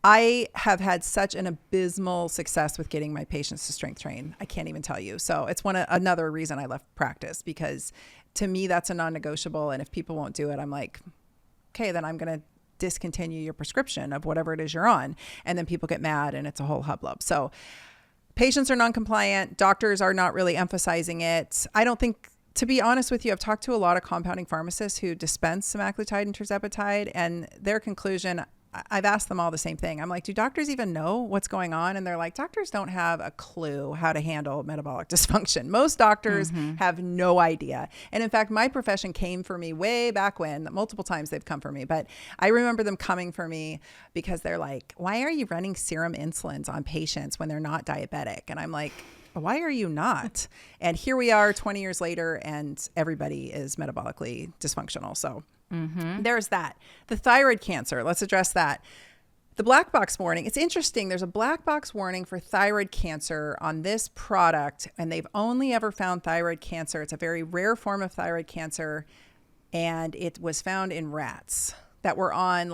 I have had such an abysmal success with getting my patients to strength train. I can't even tell you. So it's another reason I left practice, because to me, that's a non-negotiable. And if people won't do it, I'm like, okay, then I'm going to discontinue your prescription of whatever it is you're on. And then people get mad and it's a whole hubbub. So patients are non-compliant. Doctors are not really emphasizing it. I don't think, to be honest with you, I've talked to a lot of compounding pharmacists who dispense semaglutide and tirzepatide, and their conclusion, I've asked them all the same thing. I'm like, do doctors even know what's going on? And they're like, doctors don't have a clue how to handle metabolic dysfunction. Most doctors have no idea. And in fact, my profession came for me way back when, multiple times they've come for me, but I remember them coming for me because they're like, why are you running serum insulins on patients when they're not diabetic? And I'm like, why are you not? And here we are 20 years later and everybody is metabolically dysfunctional. So there's that. The thyroid cancer, let's address that. The black box warning, it's interesting. There's a black box warning for thyroid cancer on this product, and they've only ever found thyroid cancer. It's a very rare form of thyroid cancer, and it was found in rats that were on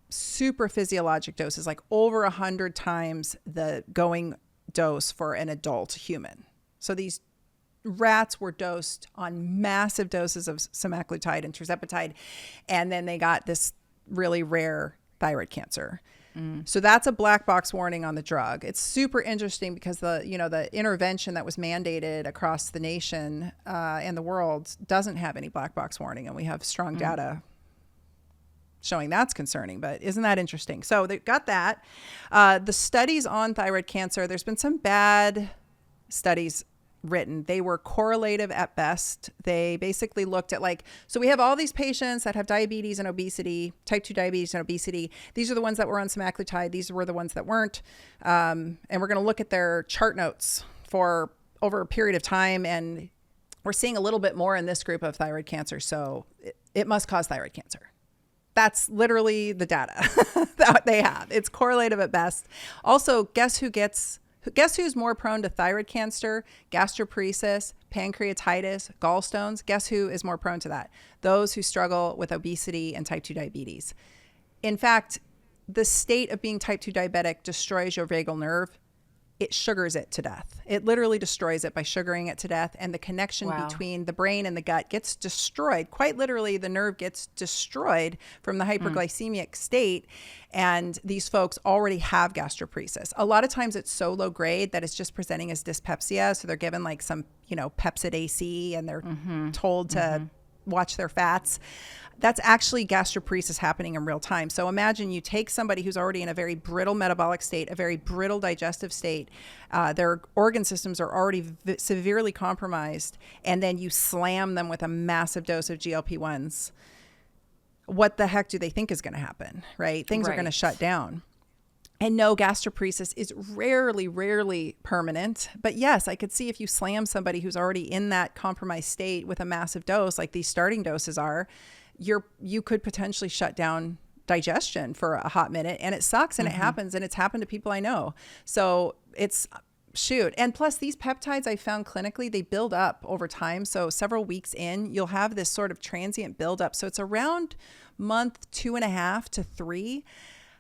super physiologic doses, over 100 times the going dose for an adult human. So these rats were dosed on massive doses of semaglutide and tirzepatide, and then they got this really rare thyroid cancer. So that's a black box warning on the drug. It's super interesting because the intervention that was mandated across the nation and the world doesn't have any black box warning, and we have strong data showing that's concerning. But isn't that interesting? So they got that. The studies on thyroid cancer, there's been some bad studies written. They were correlative at best. They basically looked at so we have all these patients that have diabetes and obesity, type 2 diabetes and obesity. These are the ones that were on semaglutide. These were the ones that weren't. And we're going to look at their chart notes for over a period of time. And we're seeing a little bit more in this group of thyroid cancer. So it must cause thyroid cancer. That's literally the data that they have. It's correlative at best. Also, guess who's more prone to thyroid cancer, gastroparesis, pancreatitis, gallstones? Guess who is more prone to that? Those who struggle with obesity and type 2 diabetes. In fact, the state of being type 2 diabetic destroys your vagal nerve. it sugars it to death. It literally destroys it by sugaring it to death. And the connection between the brain and the gut gets destroyed. Quite literally, the nerve gets destroyed from the hyperglycemic state. And these folks already have gastroparesis. A lot of times it's so low grade that it's just presenting as dyspepsia. So they're given like some, Pepsid AC, and they're told to watch their fats. That's actually gastroparesis happening in real time. So imagine you take somebody who's already in a very brittle metabolic state, a very brittle digestive state, their organ systems are already severely compromised, and then you slam them with a massive dose of GLP-1s. What the heck do they think is going to happen, right? Things are going to shut down. And no, gastroparesis is rarely permanent. But yes, I could see if you slam somebody who's already in that compromised state with a massive dose, like these starting doses are, you could potentially shut down digestion for a hot minute. And it sucks, and it happens, and it's happened to people I know. So it's shoot. And plus these peptides I found clinically, they build up over time. So several weeks in, you'll have this sort of transient buildup. So it's around month 2.5 to 3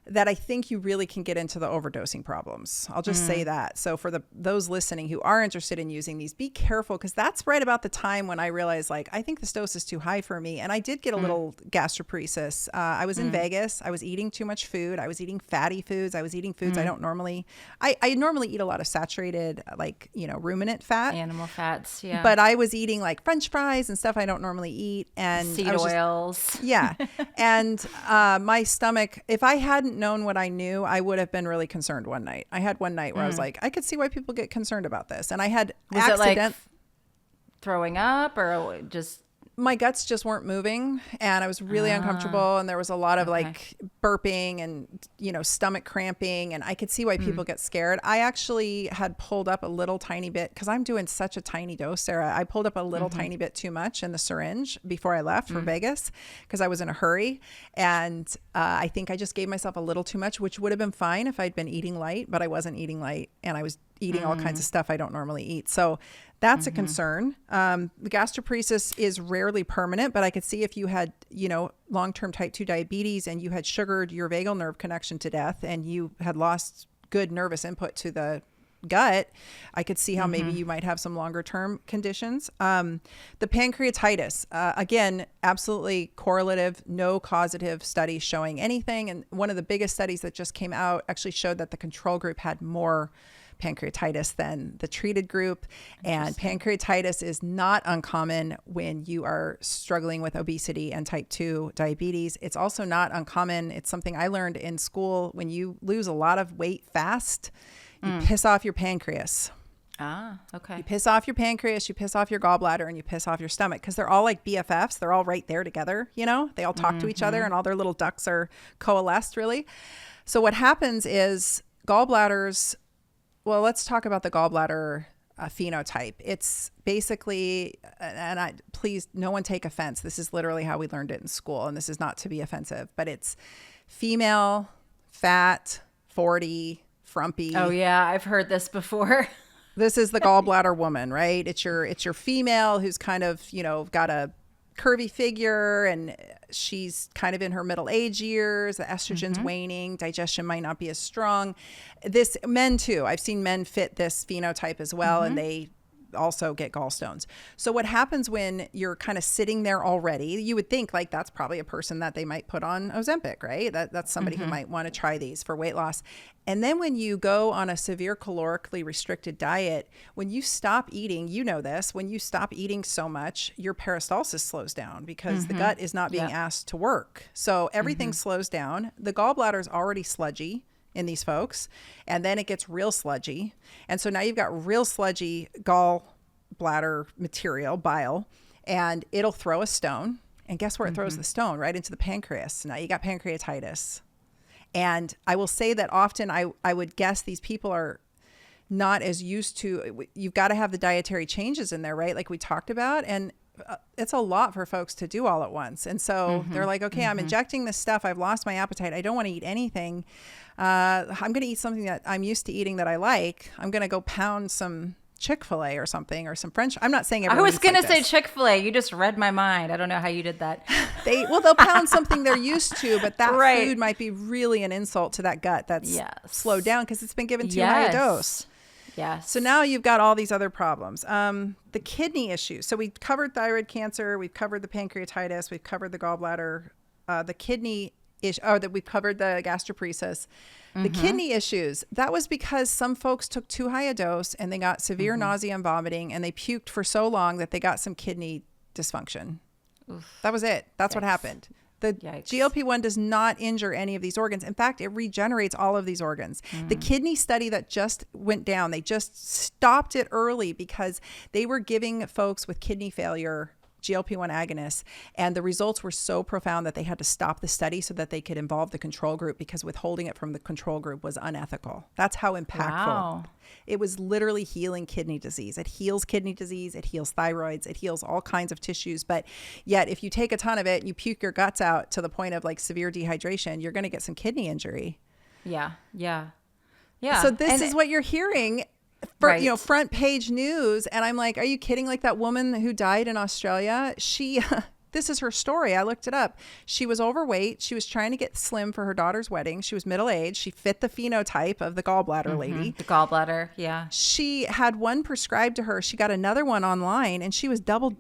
that I think you really can get into the overdosing problems. I'll just say that. So for those listening who are interested in using these, be careful, because that's right about the time when I realized, like, I think this dose is too high for me. And I did get a little gastroparesis. I was in Vegas. I was eating too much food. I was eating fatty foods. I was eating foods I don't normally. I normally eat a lot of saturated, like, ruminant fat. Animal fats, yeah. But I was eating like French fries and stuff I don't normally eat. And seed oils. Yeah. And my stomach, if I hadn't known what I knew, I would have been really concerned one night. I had one night where I was like, I could see why people get concerned about this. And I had it like throwing up, or just my guts just weren't moving, and I was really uncomfortable, and there was a lot of like burping and stomach cramping, and I could see why people get scared. I actually had pulled up a little tiny bit, because I'm doing such a tiny dose, Sarah. I pulled up a little tiny bit too much in the syringe before I left for Vegas, because I was in a hurry, and I think I just gave myself a little too much, which would have been fine if I'd been eating light, but I wasn't eating light, and I was eating all kinds of stuff I don't normally eat. So that's a concern. The gastroparesis is rarely permanent, but I could see if you had, long-term type 2 diabetes, and you had sugared your vagal nerve connection to death, and you had lost good nervous input to the gut, I could see how maybe you might have some longer term conditions. The pancreatitis, again, absolutely correlative, no causative studies showing anything. And one of the biggest studies that just came out actually showed that the control group had more pancreatitis than the treated group. And pancreatitis is not uncommon when you are struggling with obesity and type 2 diabetes. It's also not uncommon. It's something I learned in school. When you lose a lot of weight fast, you piss off your pancreas. Ah, okay. You piss off your pancreas, you piss off your gallbladder, and you piss off your stomach, because they're all like BFFs. They're all right there together. They all talk to each other, and all their little ducts are coalesced, really. So what happens is gallbladders, well, let's talk about the gallbladder phenotype. It's basically, and please, no one take offense. This is literally how we learned it in school, and this is not to be offensive, but it's female, fat, 40, frumpy. Oh yeah, I've heard this before. This is the gallbladder woman, right? It's your female who's kind of, got a curvy figure, and she's kind of in her middle age years. The estrogen's waning, digestion might not be as strong. Men too. I've seen men fit this phenotype as well, and they also get gallstones. So what happens when you're kind of sitting there already, you would think like that's probably a person that they might put on Ozempic, right? That's somebody who might want to try these for weight loss. And then when you go on a severe calorically restricted diet, when you stop eating, this, when you stop eating so much, your peristalsis slows down, because the gut is not being asked to work. So everything slows down. The gallbladder is already sludgy in these folks, and then it gets real sludgy. And so now you've got real sludgy gallbladder material, bile, and it'll throw a stone. And guess where it throws the stone? Right into the pancreas. Now you got pancreatitis. And I will say that often I would guess these people are not as used to, you've got to have the dietary changes in there, right? Like we talked about. And it's a lot for folks to do all at once. And so they're like, okay, I'm injecting this stuff. I've lost my appetite. I don't want to eat anything. I'm going to eat something that I'm used to eting that I like. I'm going to go pound some Chick-fil-A or something, or some French. I'm not saying everyone I was going to say Chick-fil-A. You just read my mind. I don't know how you did that. They'll pound something they're used to, but that food might be really an insult to that gut that's slowed down because it's been given too high a dose. Yes. So now you've got all these other problems. The kidney issues. So we've covered thyroid cancer. We've covered the pancreatitis. We've covered the gallbladder, the kidney issue. Oh, that we've covered the gastroparesis. The kidney issues. That was because some folks took too high a dose and they got severe nausea and vomiting, and they puked for so long that they got some kidney dysfunction. Oof. That was it. That's what happened. The GLP-1 does not injure any of these organs. In fact, it regenerates all of these organs. The kidney study that just went down, they just stopped it early because they were giving folks with kidney failure GLP-1 agonists, and the results were so profound that they had to stop the study so that they could involve the control group, because withholding it from the control group was unethical. That's how impactful. Wow. It was literally healing kidney disease. It heals kidney disease. It heals thyroids. It heals all kinds of tissues. But yet, if you take a ton of it and you puke your guts out to the point of like severe dehydration, you're going to get some kidney injury. Yeah. So this is what you're hearing. Front page news. And I'm like, are you kidding? Like that woman who died in Australia, this is her story. I looked it up. She was overweight. She was trying to get slim for her daughter's wedding. She was middle-aged. She fit the phenotype of the gallbladder lady. The gallbladder. Yeah. She had one prescribed to her. She got another one online, and she was double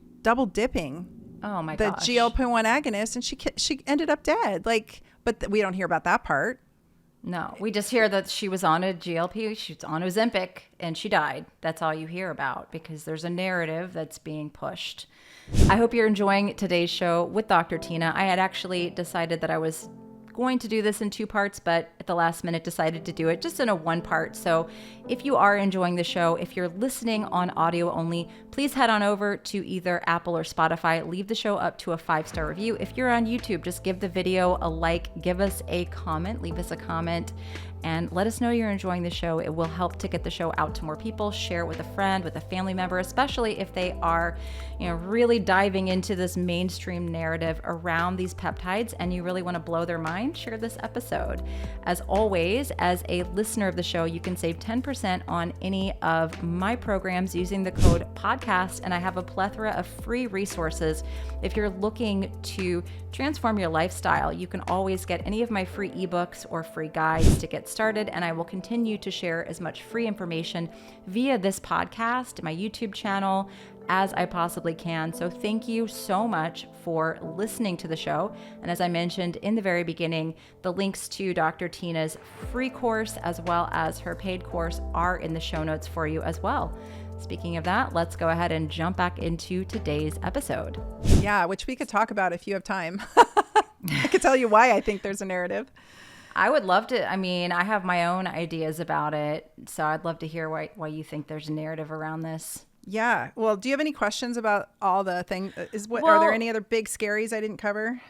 dipping. Oh my gosh. The GLP-1 agonist, and she ended up dead. But we don't hear about that part. No, we just hear that she was on a GLP, she's on Ozempic, and she died. That's all you hear about, because there's a narrative that's being pushed. I hope you're enjoying today's show with Dr. Tyna. I had actually decided that I was going to do this in 2 parts, but at the last minute decided to do it just in a 1 part. So if you are enjoying the show, if you're listening on audio only, please head on over to either Apple or Spotify. Leave the show up to a 5-star review. If you're on YouTube, just give the video a like, give us a comment, leave us a comment, and let us know you're enjoying the show. It will help to get the show out to more people. Share it with a friend, with a family member, especially if they are, really diving into this mainstream narrative around these peptides and you really want to blow their mind. Share this episode. As always, as a listener of the show, you can save 10% on any of my programs using the code podcast, and I have a plethora of free resources. If you're looking to transform your lifestyle, you can always get any of my free ebooks or free guides to get started, and I will continue to share as much free information via this podcast, my YouTube channel, as I possibly can. So thank you so much for listening to the show. And as I mentioned in the very beginning, the links to Dr. Tyna's free course as well as her paid course are in the show notes for you as well. Speaking of that, let's go ahead and jump back into today's episode. Yeah, which we could talk about if you have time. I could tell you why I think there's a narrative. I would love to. I mean, I have my own ideas about it, so I'd love to hear why you think there's a narrative around this. Yeah. Well, do you have any questions about all the things? Are there any other big scaries I didn't cover?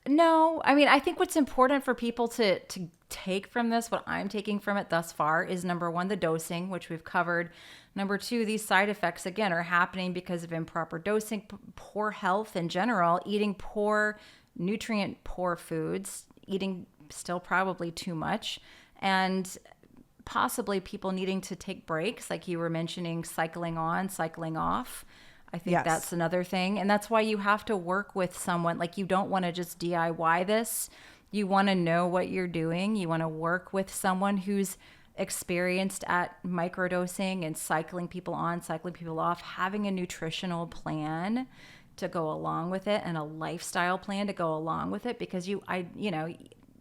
No. I mean, I think what's important for people to take from this, what I'm taking from it thus far, is number 1, the dosing, which we've covered. Number 2, these side effects, again, are happening because of improper dosing, poor health in general, eating poor, nutrient-poor foods, eating still probably too much, and possibly people needing to take breaks, like you were mentioning, cycling on, cycling off. I think that's another thing. And that's why you have to work with someone. Like, you don't want to just DIY this. You want to know what you're doing. You want to work with someone who's experienced at microdosing and cycling people on, cycling people off, having a nutritional plan to go along with it and a lifestyle plan to go along with it, because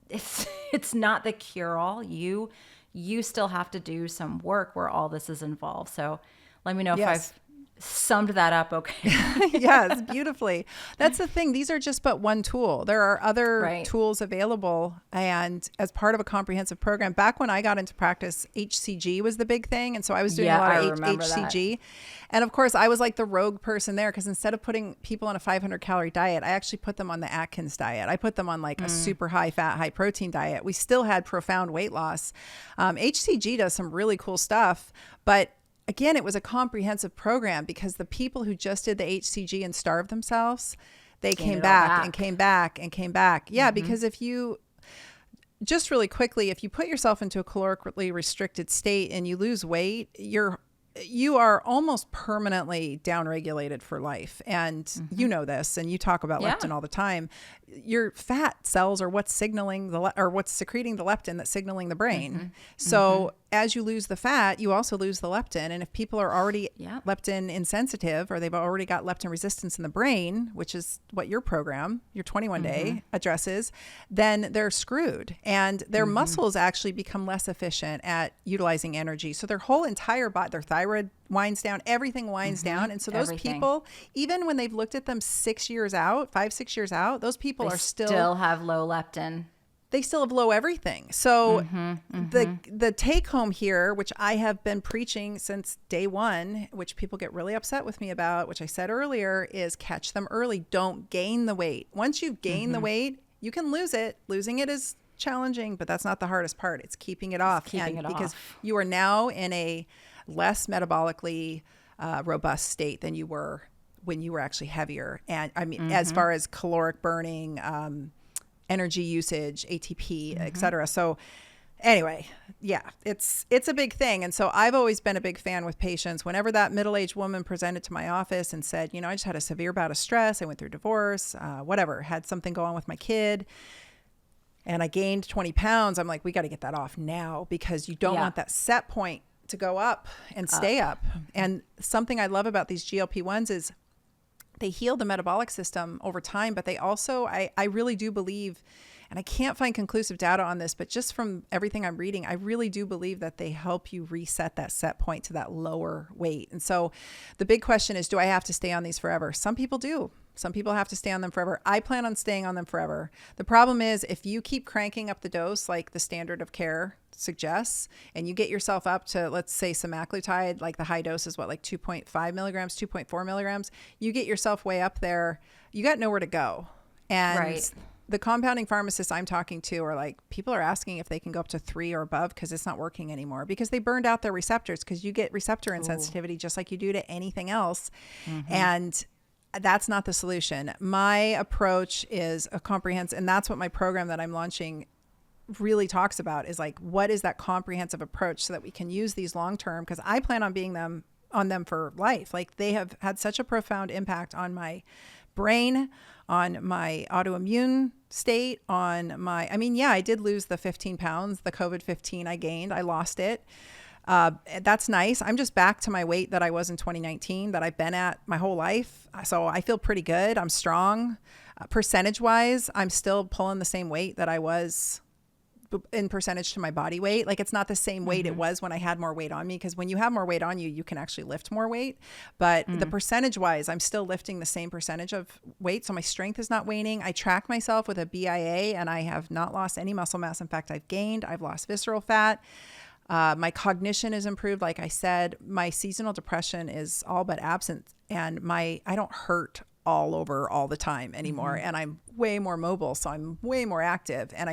it's not the cure-all. You still have to do some work where all this is involved. So let me know if I've summed that up okay. Yes, beautifully. That's the thing. These are just but one tool. There are other tools available. And as part of a comprehensive program, back when I got into practice, HCG was the big thing. And so I was doing a lot of HCG. That. And of course, I was like the rogue person there, because instead of putting people on a 500 calorie diet, I actually put them on the Atkins diet. I put them on like a super high fat, high protein diet. We still had profound weight loss. HCG does some really cool stuff, but again, it was a comprehensive program, because the people who just did the HCG and starved themselves, they came back and came back and came back. Yeah, because if you, just really quickly, if you put yourself into a calorically restricted state and you lose weight, your you are almost permanently downregulated for life. And you know this, and you talk about leptin all the time. Your fat cells are what's signaling or what's secreting the leptin that's signaling the brain. So as you lose the fat, you also lose the leptin. And if people are already leptin insensitive, or they've already got leptin resistance in the brain, which is what your program, your 21 day addresses, then they're screwed, and their muscles actually become less efficient at utilizing energy. So their whole entire body, their thyroid winds down, everything winds down. And so those people, even when they've looked at them 6 years out, 5-6 years out, those people are still have low leptin. They still have low everything. So the take home here, which I have been preaching since day one, which people get really upset with me about, which I said earlier, is catch them early. Don't gain the weight. Once you've gained the weight, you can lose it. Losing it is challenging, but that's not the hardest part. It's keeping it off. Because you are now in a less metabolically robust state than you were when you were actually heavier. And I mean, as far as caloric burning, energy usage, ATP, et cetera. So anyway, it's a big thing. And so I've always been a big fan with patients. Whenever that middle-aged woman presented to my office and said, I just had a severe bout of stress, I went through divorce, whatever, had something go on with my kid, and I gained 20 pounds, I'm like, we got to get that off now, because you don't want that set point to go up and stay up. And something I love about these GLP-1s is they heal the metabolic system over time, but they also, I really do believe, and I can't find conclusive data on this, but just from everything I'm reading, I really do believe that they help you reset that set point to that lower weight. And so the big question is, do I have to stay on these forever? Some people do. Some people have to stay on them forever. I plan on staying on them forever. The problem is, if you keep cranking up the dose like the standard of care suggests, and you get yourself up to, let's say, semaglutide, like the high dose is like 2.5 milligrams, 2.4 milligrams, you get yourself way up there, you got nowhere to go. And the compounding pharmacists I'm talking to are like, people are asking if they can go up to 3 or above because it's not working anymore, because they burned out their receptors, because you get receptor insensitivity just like you do to anything else. And that's not the solution. My approach is a comprehensive, and that's what my program that I'm launching really talks about, is like, what is that comprehensive approach so that we can use these long-term, because I plan on being on them for life. Like, they have had such a profound impact on my brain, on my autoimmune state, on my, I did lose the 15 pounds, the COVID-15 I gained, I lost it. That's nice. I'm just back to my weight that I was in 2019, that I've been at my whole life. So I feel pretty good. I'm strong. Percentage wise, I'm still pulling the same weight that I was in percentage to my body weight. Like, it's not the same weight it was when I had more weight on me, because when you have more weight on you, you can actually lift more weight. But the percentage wise, I'm still lifting the same percentage of weight. So my strength is not waning. I track myself with a BIA, and I have not lost any muscle mass. In fact, I've lost visceral fat. My cognition is improved. Like I said, my seasonal depression is all but absent, and I don't hurt all over all the time anymore. And I'm way more mobile. So I'm way more active, and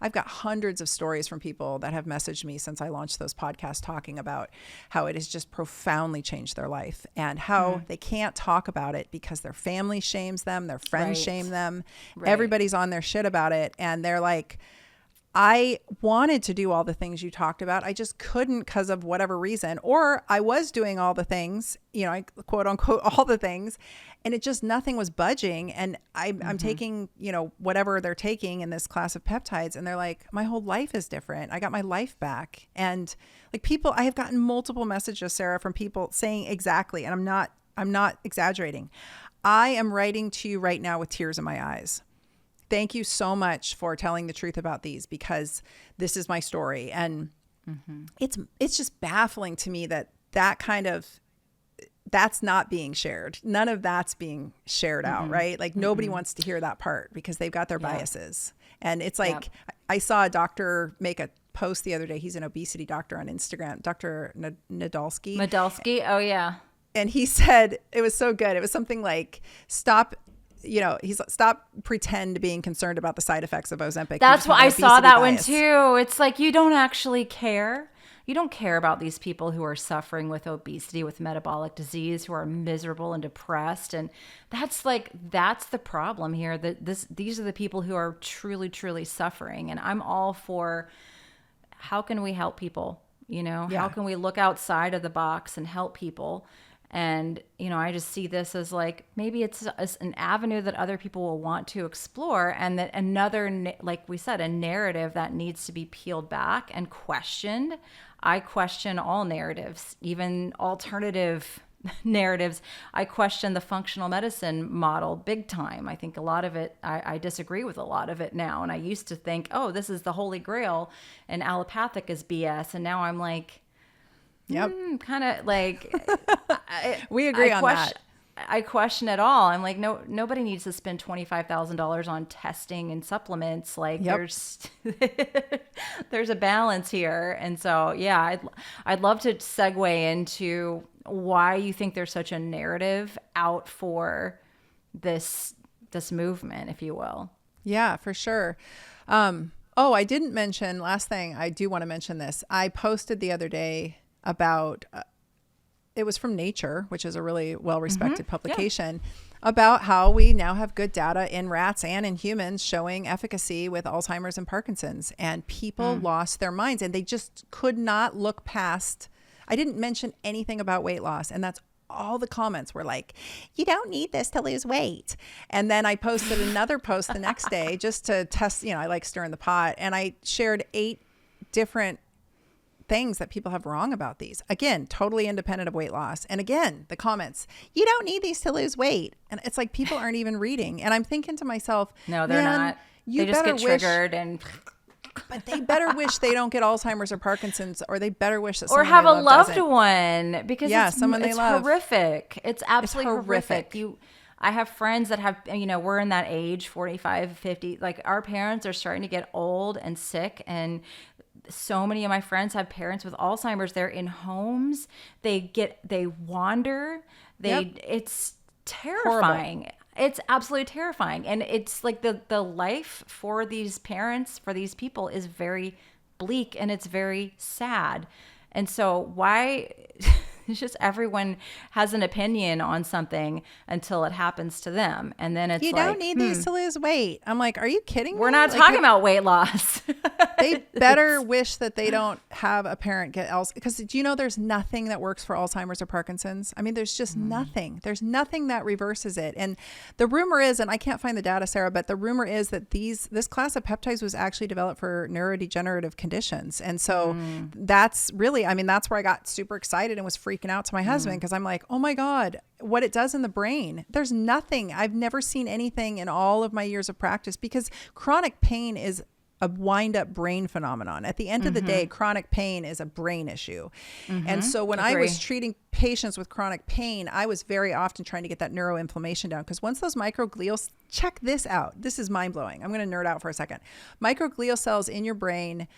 I've got hundreds of stories from people that have messaged me since I launched those podcasts, talking about how it has just profoundly changed their life, and how they can't talk about it because their family shames them, their friends shame them. Everybody's on their shit about it. And they're like, I wanted to do all the things you talked about. I just couldn't because of whatever reason. Or I was doing all the things, I quote unquote, all the things, and it just, nothing was budging. And I'm taking, whatever they're taking in this class of peptides. And they're like, my whole life is different. I got my life back. And like, people, I have gotten multiple messages, Sarah, from people saying exactly, and I'm not exaggerating. I am writing to you right now with tears in my eyes. Thank you so much for telling the truth about these, because this is my story. And it's just baffling to me that that's not being shared. None of that's being shared out, right? Like, nobody wants to hear that part because they've got their biases. And it's like, I saw a doctor make a post the other day. He's an obesity doctor on Instagram, Dr. Nadolsky. Oh yeah. And he said, it was so good. It was something like, stop pretend being concerned about the side effects of Ozempic. That's what I saw that bias. One too. It's like, you don't actually care. You don't care about these people who are suffering with obesity, with metabolic disease, who are miserable and depressed. And that's the problem here. These are the people who are truly, truly suffering. And I'm all for, how can we help people? How Yeah. can we look outside of the box and help people? And, I just see this as like, maybe it's an avenue that other people will want to explore, and that another, like we said, a narrative that needs to be peeled back and questioned. I question all narratives, even alternative narratives. I question the functional medicine model big time. I think a lot of it, I disagree with a lot of it now. And I used to think, oh, this is the holy grail and allopathic is BS. And now I'm like, Yep. kind of like, We agree on that. I question it all. I'm like, nobody needs to spend $25,000 on testing and supplements. Like Yep. there's a balance here. And so, yeah, I'd love to segue into why you think there's such a narrative out for this movement, if you will. Yeah, for sure. I didn't mention, last thing, I do want to mention this. I posted the other day about, it was from Nature, which is a really well-respected publication, about how we now have good data in rats and in humans showing efficacy with Alzheimer's and Parkinson's. And people lost their minds, and they just could not look past. I didn't mention anything about weight loss, and that's all the comments were like, you don't need this to lose weight. And then I posted another post the next day just to test, I like stirring the pot. And I shared 8 different things that people have wrong about these. Again, totally independent of weight loss. And again, the comments, you don't need these to lose weight. And it's like, people aren't even reading. And I'm thinking to myself, no, they're not. You they just better get triggered and... But they better wish they don't get Alzheimer's or Parkinson's, or they better wish that or someone have they a love loved doesn't. one, because someone they it's love. horrific. It's absolutely horrific. horrific. I have friends that have, we're in that age, 45, 50, like our parents are starting to get old and sick. And so many of my friends have parents with Alzheimer's. They're in homes. They wander. It's terrifying. Horrible. It's absolutely terrifying. And it's like the life for these parents, for these people, is very bleak, and it's very sad. And so why it's just everyone has an opinion on something until it happens to them. And then it's you don't need these to lose weight. I'm like, are you kidding me? We're not talking about weight loss. They better wish that they don't have a parent get Alzheimer's, because do you know there's nothing that works for Alzheimer's or Parkinson's? I mean, there's just nothing. There's nothing that reverses it. And the rumor is, and I can't find the data, Sarah, but the rumor is that this class of peptides was actually developed for neurodegenerative conditions. And so that's really, that's where I got super excited and was freaking out to my husband, because I'm like, oh my God, what it does in the brain. There's nothing. I've never seen anything in all of my years of practice, because chronic pain is a wind-up brain phenomenon. At the end of the day, chronic pain is a brain issue. And so when I was treating patients with chronic pain, I was very often trying to get that neuroinflammation down, because once those microglial, check this out. This is mind-blowing. I'm going to nerd out for a second. Microglial cells in your brain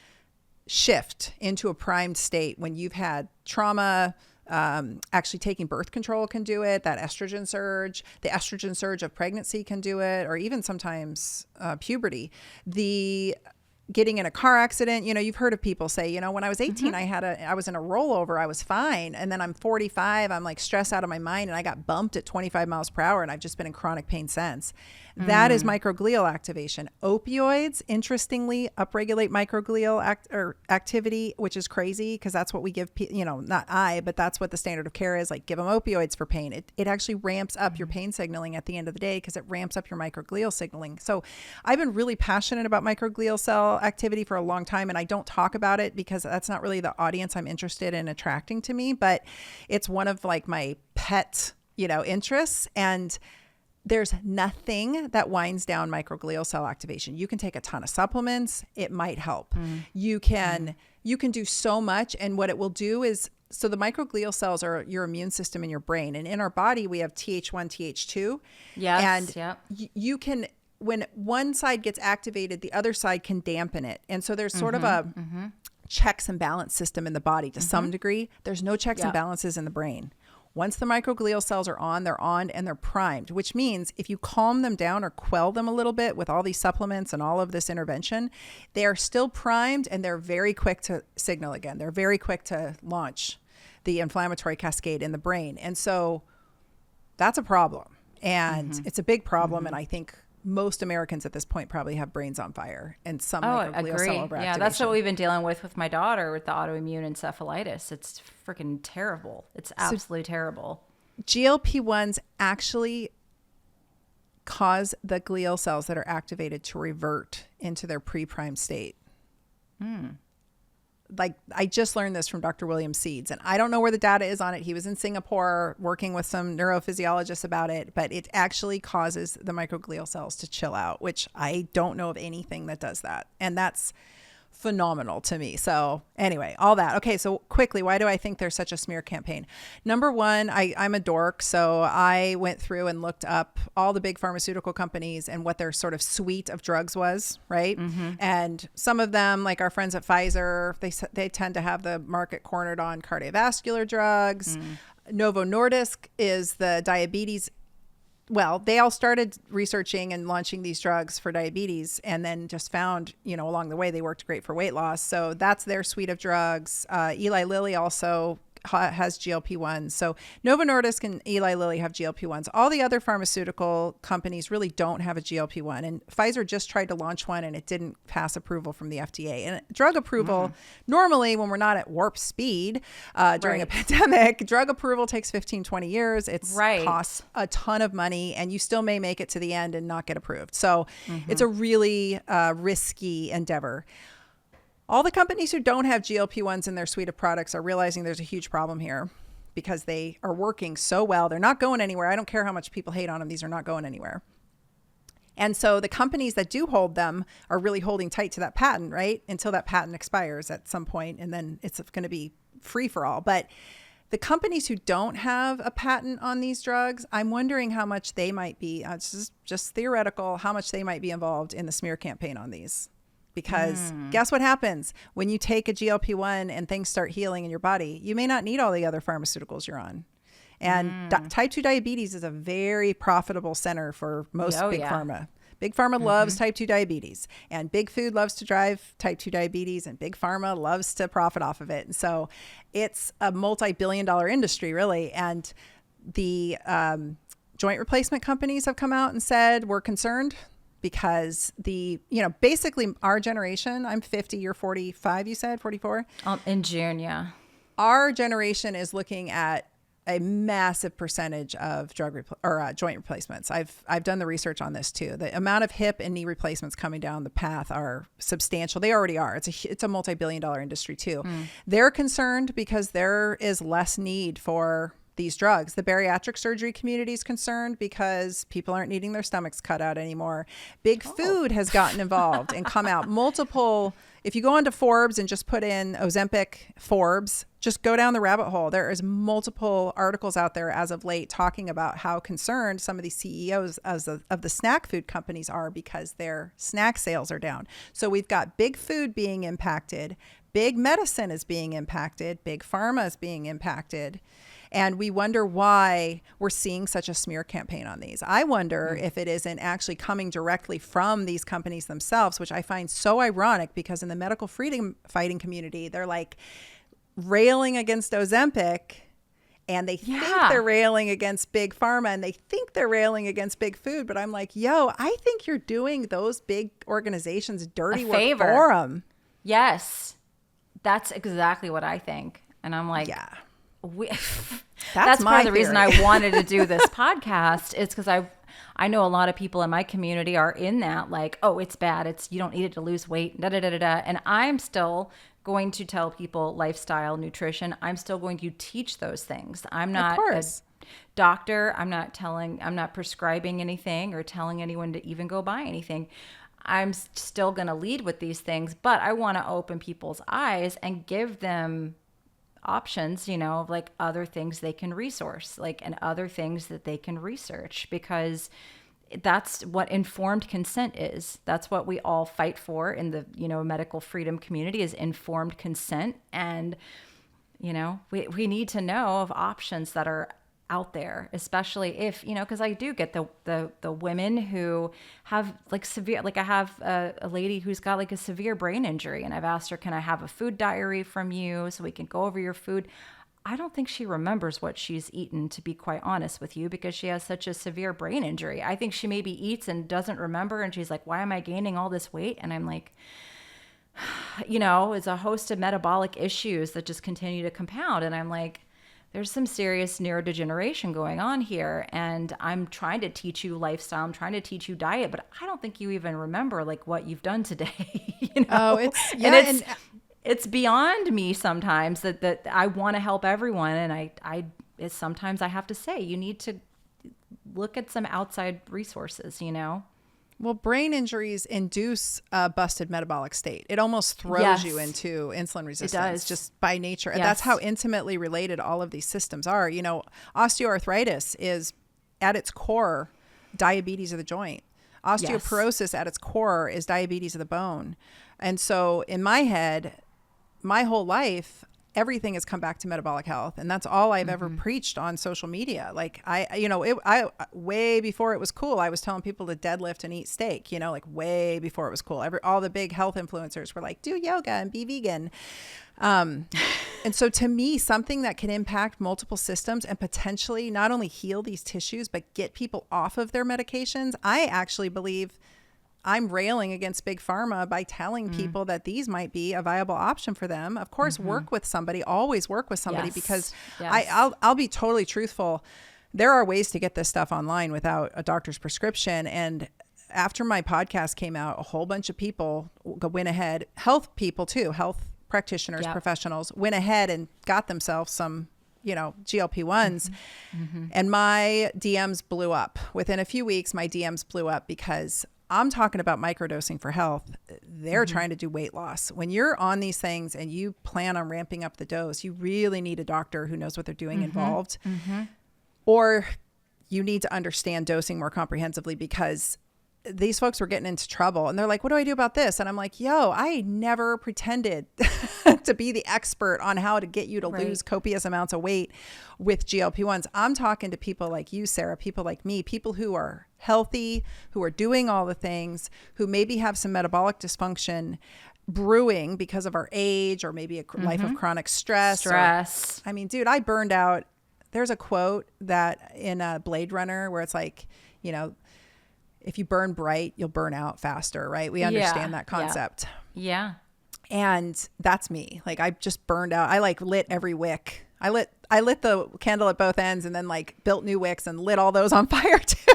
shift into a primed state when you've had trauma. Actually taking birth control can do it. That estrogen surge, the estrogen surge of pregnancy can do it, or even sometimes puberty. The getting in a car accident, you've heard of people say, when I was 18, I was in a rollover, I was fine. And then I'm 45, I'm like stressed out of my mind, and I got bumped at 25 miles per hour, and I've just been in chronic pain since. That is microglial activation. Opioids, interestingly, upregulate microglial activity, which is crazy, because that's what we give, but that's what the standard of care is. Like, give them opioids for pain. It actually ramps up your pain signaling at the end of the day, because it ramps up your microglial signaling. So I've been really passionate about microglial cell activity for a long time, and I don't talk about it because that's not really the audience I'm interested in attracting to me, but it's one of like my pet, interests. And there's nothing that winds down microglial cell activation. You can take a ton of supplements. It might help. You can do so much. And what it will do is, so the microglial cells are your immune system in your brain. And in our body, we have Th1, Th2. Yes. And you can, when one side gets activated, the other side can dampen it. And so there's sort of a checks and balance system in the body to some degree. There's no checks and balances in the brain. Once the microglial cells are on, they're on and they're primed, which means if you calm them down or quell them a little bit with all these supplements and all of this intervention, they are still primed, and they're very quick to signal again. They're very quick to launch the inflammatory cascade in the brain. And so that's a problem. And it's a big problem. And I think most Americans at this point probably have brains on fire and some Oh, microglial agree. cell overactivation. Yeah, that's what we've been dealing with my daughter with the autoimmune encephalitis. It's freaking terrible. It's absolutely terrible. GLP-1s actually cause the glial cells that are activated to revert into their pre-prime state. Like, I just learned this from Dr. William Seeds, and I don't know where the data is on it. He was in Singapore working with some neurophysiologists about it, but it actually causes the microglial cells to chill out, which I don't know of anything that does that. And that's phenomenal to me. So anyway, all that. Okay, so quickly, why do I think there's such a smear campaign? Number one, I'm a dork, so I went through and looked up all the big pharmaceutical companies and what their sort of suite of drugs was, right? And some of them, like our friends at Pfizer, they tend to have the market cornered on cardiovascular drugs. Novo Nordisk is the diabetes. Well, they all started researching and launching these drugs for diabetes and then just found, along the way, they worked great for weight loss. So that's their suite of drugs. Eli Lilly also has GLP-1s. So Novo Nordisk and Eli Lilly have GLP-1s. All the other pharmaceutical companies really don't have a GLP-1. And Pfizer just tried to launch one and it didn't pass approval from the FDA. And drug approval, normally when we're not at warp speed during a pandemic, drug approval takes 15, 20 years. It costs a ton of money and you still may make it to the end and not get approved. So it's a really risky endeavor. All the companies who don't have GLP-1s in their suite of products are realizing there's a huge problem here because they are working so well. They're not going anywhere. I don't care how much people hate on them. These are not going anywhere. And so the companies that do hold them are really holding tight to that patent, right? Until that patent expires at some point, and then it's going to be free for all. But the companies who don't have a patent on these drugs, I'm wondering how much they might be, just theoretical, how much they might be involved in the smear campaign on these. Because guess what happens when you take a GLP-1 and things start healing in your body? You may not need all the other pharmaceuticals you're on. And type 2 diabetes is a very profitable center for most big pharma. Big pharma loves type 2 diabetes, and big food loves to drive type 2 diabetes, and big pharma loves to profit off of it. And so it's a multi-billion-dollar industry, really. And the joint replacement companies have come out and said, we're concerned. Because basically our generation, I'm 50, you're 45, you said, 44? In June, yeah. Our generation is looking at a massive percentage of joint replacements. I've done the research on this too. The amount of hip and knee replacements coming down the path are substantial. They already are. It's a multi-billion-dollar industry too. They're concerned because there is less need for these drugs. The bariatric surgery community is concerned because people aren't needing their stomachs cut out anymore. Big food has gotten involved and come out multiple. If you go onto Forbes and just put in Ozempic Forbes, just go down the rabbit hole. There is multiple articles out there as of late talking about how concerned some of these CEOs of the snack food companies are because their snack sales are down. So we've got big food being impacted. Big medicine is being impacted. Big pharma is being impacted. And we wonder why we're seeing such a smear campaign on these. I wonder if it isn't actually coming directly from these companies themselves, which I find so ironic because in the medical freedom fighting community, they're like railing against Ozempic and they think they're railing against big pharma and they think they're railing against big food. But I'm like, I think you're doing those big organizations dirty work for them. Yes, that's exactly what I think. And I'm like, that's part of the reason I wanted to do this podcast. It's because I know a lot of people in my community are in that, like, oh, it's bad. You don't eat it to lose weight. And I'm still going to tell people lifestyle, nutrition. I'm still going to teach those things. I'm not a doctor. I'm not prescribing anything or telling anyone to even go buy anything. I'm still going to lead with these things, but I want to open people's eyes and give them options, of like other things they can resource, and other things that they can research, because that's what informed consent is. That's what we all fight for in the, medical freedom community is informed consent. And, we need to know of options that are out there, especially if, because I do get the women who have severe, I have a lady who's got a severe brain injury, and I've asked her, can I have a food diary from you so we can go over your food? I don't think she remembers what she's eaten, to be quite honest with you, because she has such a severe brain injury. I think she maybe eats and doesn't remember, and she's like, why am I gaining all this weight? And I'm like, it's a host of metabolic issues that just continue to compound. And I'm like, there's some serious neurodegeneration going on here. And I'm trying to teach you lifestyle. I'm trying to teach you diet, but I don't think you even remember like what you've done today. Oh, It's beyond me sometimes that I want to help everyone. And sometimes I have to say, you need to look at some outside resources, Well, brain injuries induce a busted metabolic state. It almost throws you into insulin resistance just by nature. And that's how intimately related all of these systems are. Osteoarthritis is at its core diabetes of the joint. Osteoporosis at its core is diabetes of the bone. And so in my head, my whole life, everything has come back to metabolic health. And that's all I've ever preached on social media. Like I way before it was cool, I was telling people to deadlift and eat steak, like way before it was cool. All the big health influencers were like, do yoga and be vegan. And so to me, something that can impact multiple systems and potentially not only heal these tissues, but get people off of their medications. I actually believe I'm railing against big pharma by telling people that these might be a viable option for them. Of course, work with somebody, always work with somebody because I'll be totally truthful. There are ways to get this stuff online without a doctor's prescription. And after my podcast came out, a whole bunch of people went ahead, health people too, health practitioners, professionals went ahead and got themselves some GLP-1s and my DMs blew up. Within a few weeks, my DMs blew up because I'm talking about microdosing for health. They're trying to do weight loss. When you're on these things and you plan on ramping up the dose, you really need a doctor who knows what they're doing involved. Or you need to understand dosing more comprehensively because these folks were getting into trouble and they're like, what do I do about this? And I'm like, I never pretended to be the expert on how to get you to lose copious amounts of weight with GLP-1s. I'm talking to people like you, Sarah, people like me, people who are healthy, who are doing all the things, who maybe have some metabolic dysfunction brewing because of our age or maybe a life of chronic stress. I mean, dude, I burned out. There's a quote that in Blade Runner where it's like, if you burn bright, you'll burn out faster, right? We understand that concept. Yeah. And that's me. Like I just burned out. I lit every wick. I lit the candle at both ends and then built new wicks and lit all those on fire too.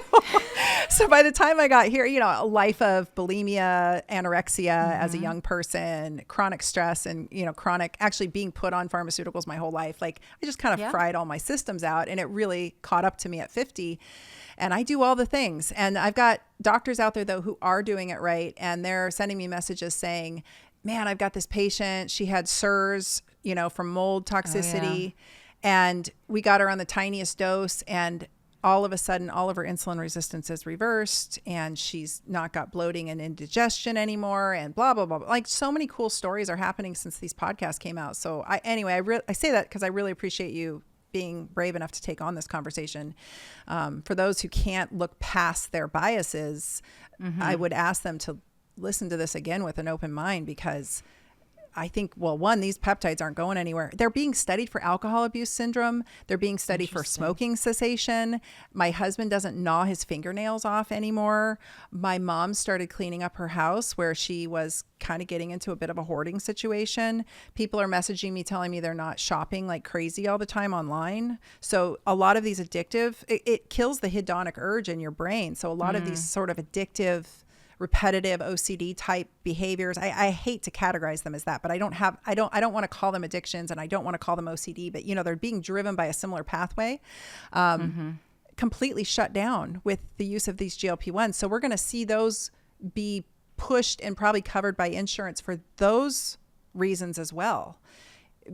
So by the time I got here, a life of bulimia, anorexia as a young person, chronic stress and, chronic actually being put on pharmaceuticals my whole life. I just kind of fried all my systems out and it really caught up to me at 50. And I do all the things. And I've got doctors out there though, who are doing it right. And they're sending me messages saying, man, I've got this patient. She had SIRS, from mold toxicity. And we got her on the tiniest dose and all of a sudden, all of her insulin resistance is reversed and she's not got bloating and indigestion anymore and blah, blah, blah. So many cool stories are happening since these podcasts came out. So I say that because I really appreciate you being brave enough to take on this conversation. For those who can't look past their biases, I would ask them to listen to this again with an open mind because I think, one, these peptides aren't going anywhere. They're being studied for alcohol abuse syndrome. They're being studied for smoking cessation. My husband doesn't gnaw his fingernails off anymore. My mom started cleaning up her house where she was kind of getting into a bit of a hoarding situation. People are messaging me, telling me they're not shopping like crazy all the time online. So a lot of these it kills the hedonic urge in your brain. So a lot of these sort of addictive, repetitive OCD type behaviors. I hate to categorize them as that, but I don't want to call them addictions and I don't want to call them OCD, but they're being driven by a similar pathway, completely shut down with the use of these GLP-1s. So we're going to see those be pushed and probably covered by insurance for those reasons as well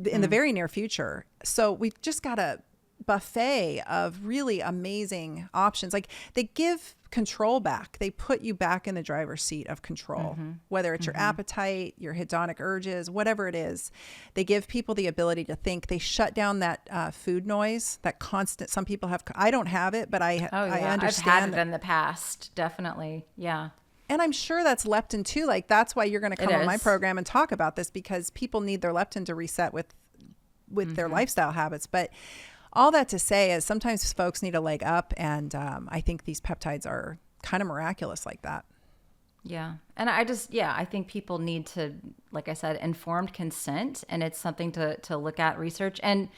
in the very near future. So we've just got a buffet of really amazing options. They give control back. They put you back in the driver's seat of control, whether it's your appetite, your hedonic urges, whatever it is. They give people the ability to think. They shut down that food noise, that constant. Some people have. I don't have it, but I understand. I've had it in the past, definitely. Yeah. And I'm sure that's leptin too. That's why you're going to come on my program and talk about this because people need their leptin to reset with with their lifestyle habits. But all that to say is sometimes folks need a leg up, and I think these peptides are kind of miraculous like that. Yeah. And I think people need to, like I said, informed consent, and it's something to look at, research. And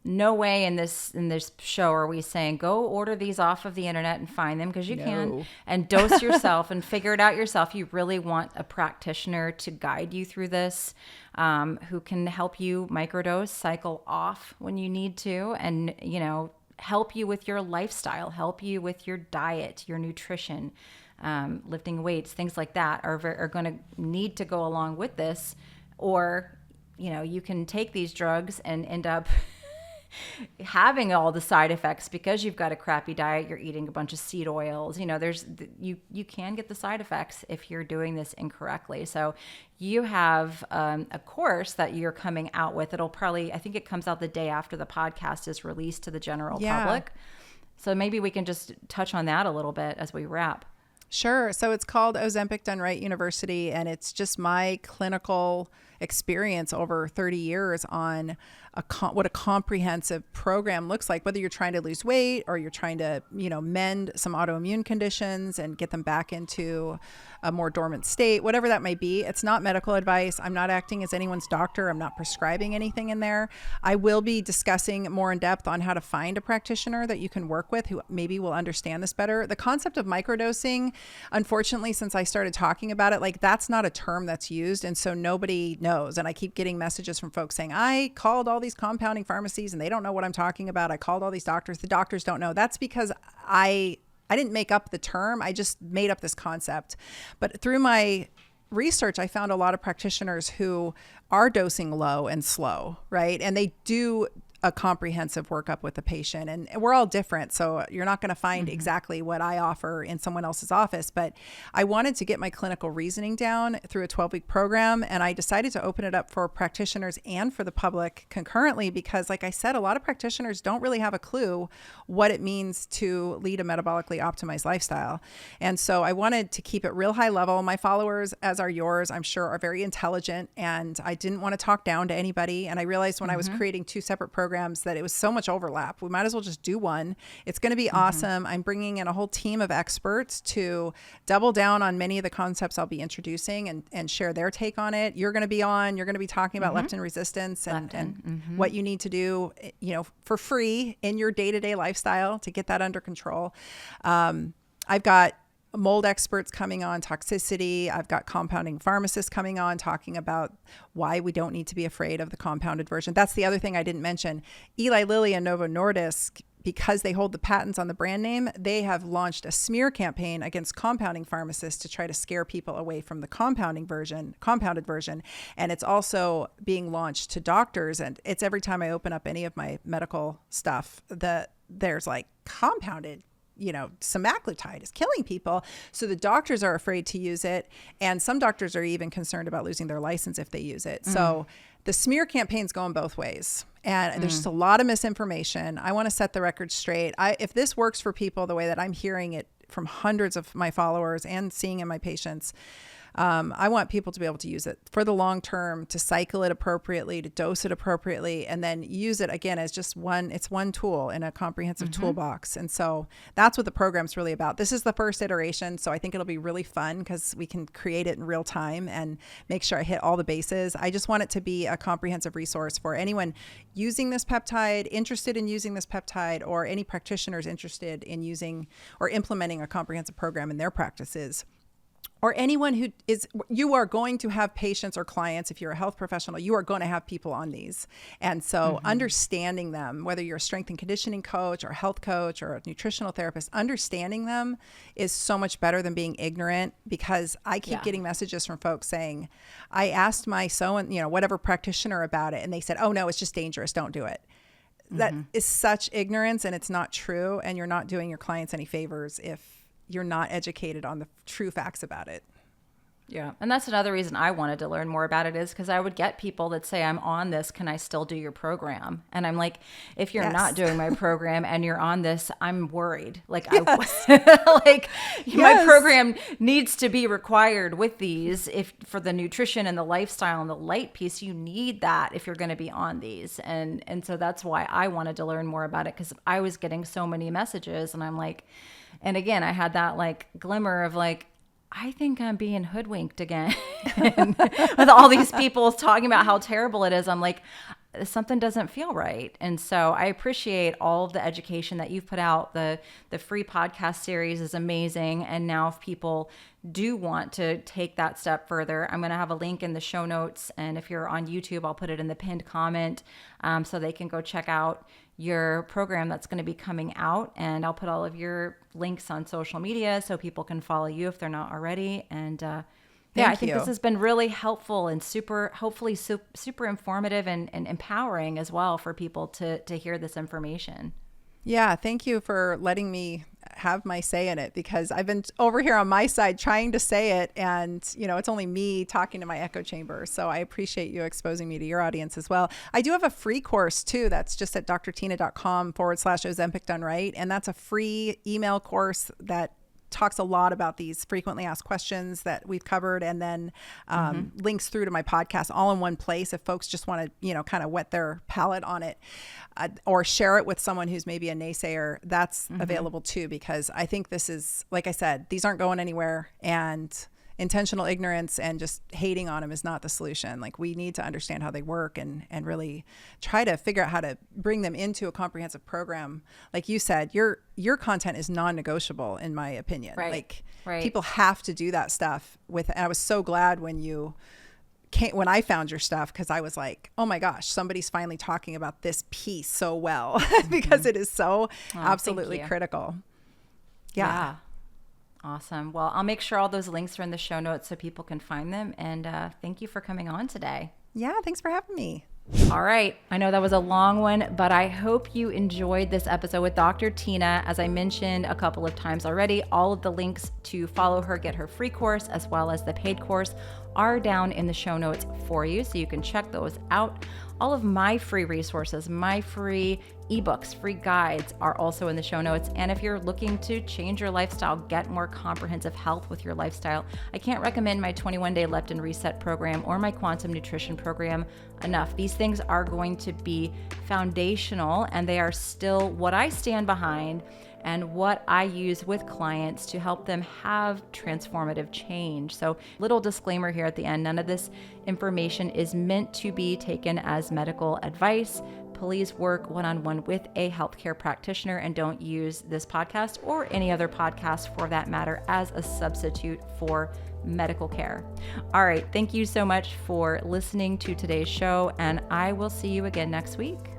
no way in this show are we saying go order these off of the internet and find them, because you can, and dose yourself and figure it out yourself. You really want a practitioner to guide you through this, who can help you microdose, cycle off when you need to, and help you with your lifestyle, help you with your diet, your nutrition, lifting weights, things like that are going to need to go along with this, or you can take these drugs and end up having all the side effects because you've got a crappy diet, you're eating a bunch of seed oils. You can get the side effects if you're doing this incorrectly. So you have a course that you're coming out with. I think it comes out the day after the podcast is released to the general public. So maybe we can just touch on that a little bit as we wrap. Sure. So it's called Ozempic Done Right University, and it's just my clinical experience over 30 years on what a comprehensive program looks like, whether you're trying to lose weight or you're trying to, mend some autoimmune conditions and get them back into a more dormant state, whatever that may be. It's not medical advice. I'm not acting as anyone's doctor. I'm not prescribing anything in there. I will be discussing more in depth on how to find a practitioner that you can work with who maybe will understand this better. The concept of microdosing, unfortunately, since I started talking about it, that's not a term that's used. And so nobody knows. And I keep getting messages from folks saying, I called all these compounding pharmacies and they don't know what I'm talking about. I called all these doctors. The doctors don't know. That's because I didn't make up the term. I just made up this concept. But through my research, I found a lot of practitioners who are dosing low and slow, right? And they do a comprehensive workup with the patient, and we're all different. So you're not going to find exactly what I offer in someone else's office, but I wanted to get my clinical reasoning down through a 12-week program. And I decided to open it up for practitioners and for the public concurrently, because like I said, a lot of practitioners don't really have a clue what it means to lead a metabolically optimized lifestyle. And so I wanted to keep it real high level. My followers, as are yours, I'm sure, are very intelligent, and I didn't want to talk down to anybody. And I realized when I was creating two separate programs that it was so much overlap. We might as well just do one. It's going to be awesome. I'm bringing in a whole team of experts to double down on many of the concepts I'll be introducing and share their take on it. You're going to be talking about leptin resistance and what you need to do, for free in your day-to-day lifestyle to get that under control. I've got mold experts coming on toxicity. I've got compounding pharmacists coming on talking about why we don't need to be afraid of the compounded version. That's the other thing I didn't mention. Eli Lilly and Novo Nordisk, because they hold the patents on the brand name, they have launched a smear campaign against compounding pharmacists to try to scare people away from the compounded version. And it's also being launched to doctors. And it's every time I open up any of my medical stuff that there's compounded semaglutide is killing people. So the doctors are afraid to use it. And some doctors are even concerned about losing their license if they use it. So the smear campaign's going both ways. And there's just a lot of misinformation. I want to set the record straight. If this works for people the way that I'm hearing it from hundreds of my followers and seeing in my patients, I want people to be able to use it for the long term, to cycle it appropriately, to dose it appropriately, and then use it again as just one tool in a comprehensive toolbox. And so that's what the program's really about. This is the first iteration, so I think it'll be really fun because we can create it in real time and make sure I hit all the bases. I just want it to be a comprehensive resource for anyone using this peptide, interested in using this peptide, or any practitioners interested in using or implementing a comprehensive program in their practices. Or anyone you are going to have patients or clients. If you're a health professional, you are going to have people on these. And so understanding them, whether you're a strength and conditioning coach or health coach or a nutritional therapist, understanding them is so much better than being ignorant, because I keep getting messages from folks saying, I asked my whatever practitioner about it, and they said, oh no, it's just dangerous. Don't do it. That is such ignorance, and it's not true. And you're not doing your clients any favors if you're not educated on the true facts about it. Yeah. And that's another reason I wanted to learn more about it, is because I would get people that say, I'm on this. Can I still do your program? And I'm like, if you're not doing my program and you're on this, I'm worried. Like, my program needs to be required with these. If for the nutrition and the lifestyle and the light piece, you need that if you're going to be on these. And so that's why I wanted to learn more about it, because I was getting so many messages, and I'm like, and again, I had that like glimmer of like, I think I'm being hoodwinked again. With all these people talking about how terrible it is, I'm like, something doesn't feel right. And so I appreciate all of the education that you've put out. The free podcast series is amazing. And now if people do want to take that step further, I'm going to have a link in the show notes. And if you're on YouTube, I'll put it in the pinned comment so they can go check out your program that's going to be coming out. And I'll put all of your links on social media so people can follow you if they're not already. And I think this has been really helpful and hopefully super informative and empowering as well for people to hear this information. Yeah, thank you for letting me have my say in it, because I've been over here on my side trying to say it, and it's only me talking to my echo chamber. So I appreciate you exposing me to your audience as well. I do have a free course too. That's just at drtyna.com/Ozempic done right. And that's a free email course that talks a lot about these frequently asked questions that we've covered, and then links through to my podcast all in one place if folks just want to, kind of wet their palate on it, or share it with someone who's maybe a naysayer. That's available too, because I think this is, like I said, these aren't going anywhere, and intentional ignorance and just hating on them is not the solution. Like, we need to understand how they work and really try to figure out how to bring them into a comprehensive program. Like you said, your content is non-negotiable in my opinion. Right. People have to do that stuff with, and I was so glad when I found your stuff, because I was like, oh my gosh, somebody's finally talking about this piece so well, because it is so absolutely critical. Yeah. Awesome. Well, I'll make sure all those links are in the show notes so people can find them. And thank you for coming on today. Yeah, thanks for having me. All right. I know that was a long one, but I hope you enjoyed this episode with Dr. Tyna. As I mentioned a couple of times already, all of the links to follow her, get her free course, as well as the paid course, are down in the show notes for you, so you can check those out. All of my free resources, my free ebooks, free guides are also in the show notes. And if you're looking to change your lifestyle, get more comprehensive health with your lifestyle, I can't recommend my 21-day Leptin Reset program or my Quantum Nutrition program enough. These things are going to be foundational, and they are still what I stand behind and what I use with clients to help them have transformative change. So, little disclaimer here at the end, none of this information is meant to be taken as medical advice. Please work one-on-one with a healthcare practitioner, and don't use this podcast or any other podcast for that matter as a substitute for medical care. All right. Thank you so much for listening to today's show, and I will see you again next week.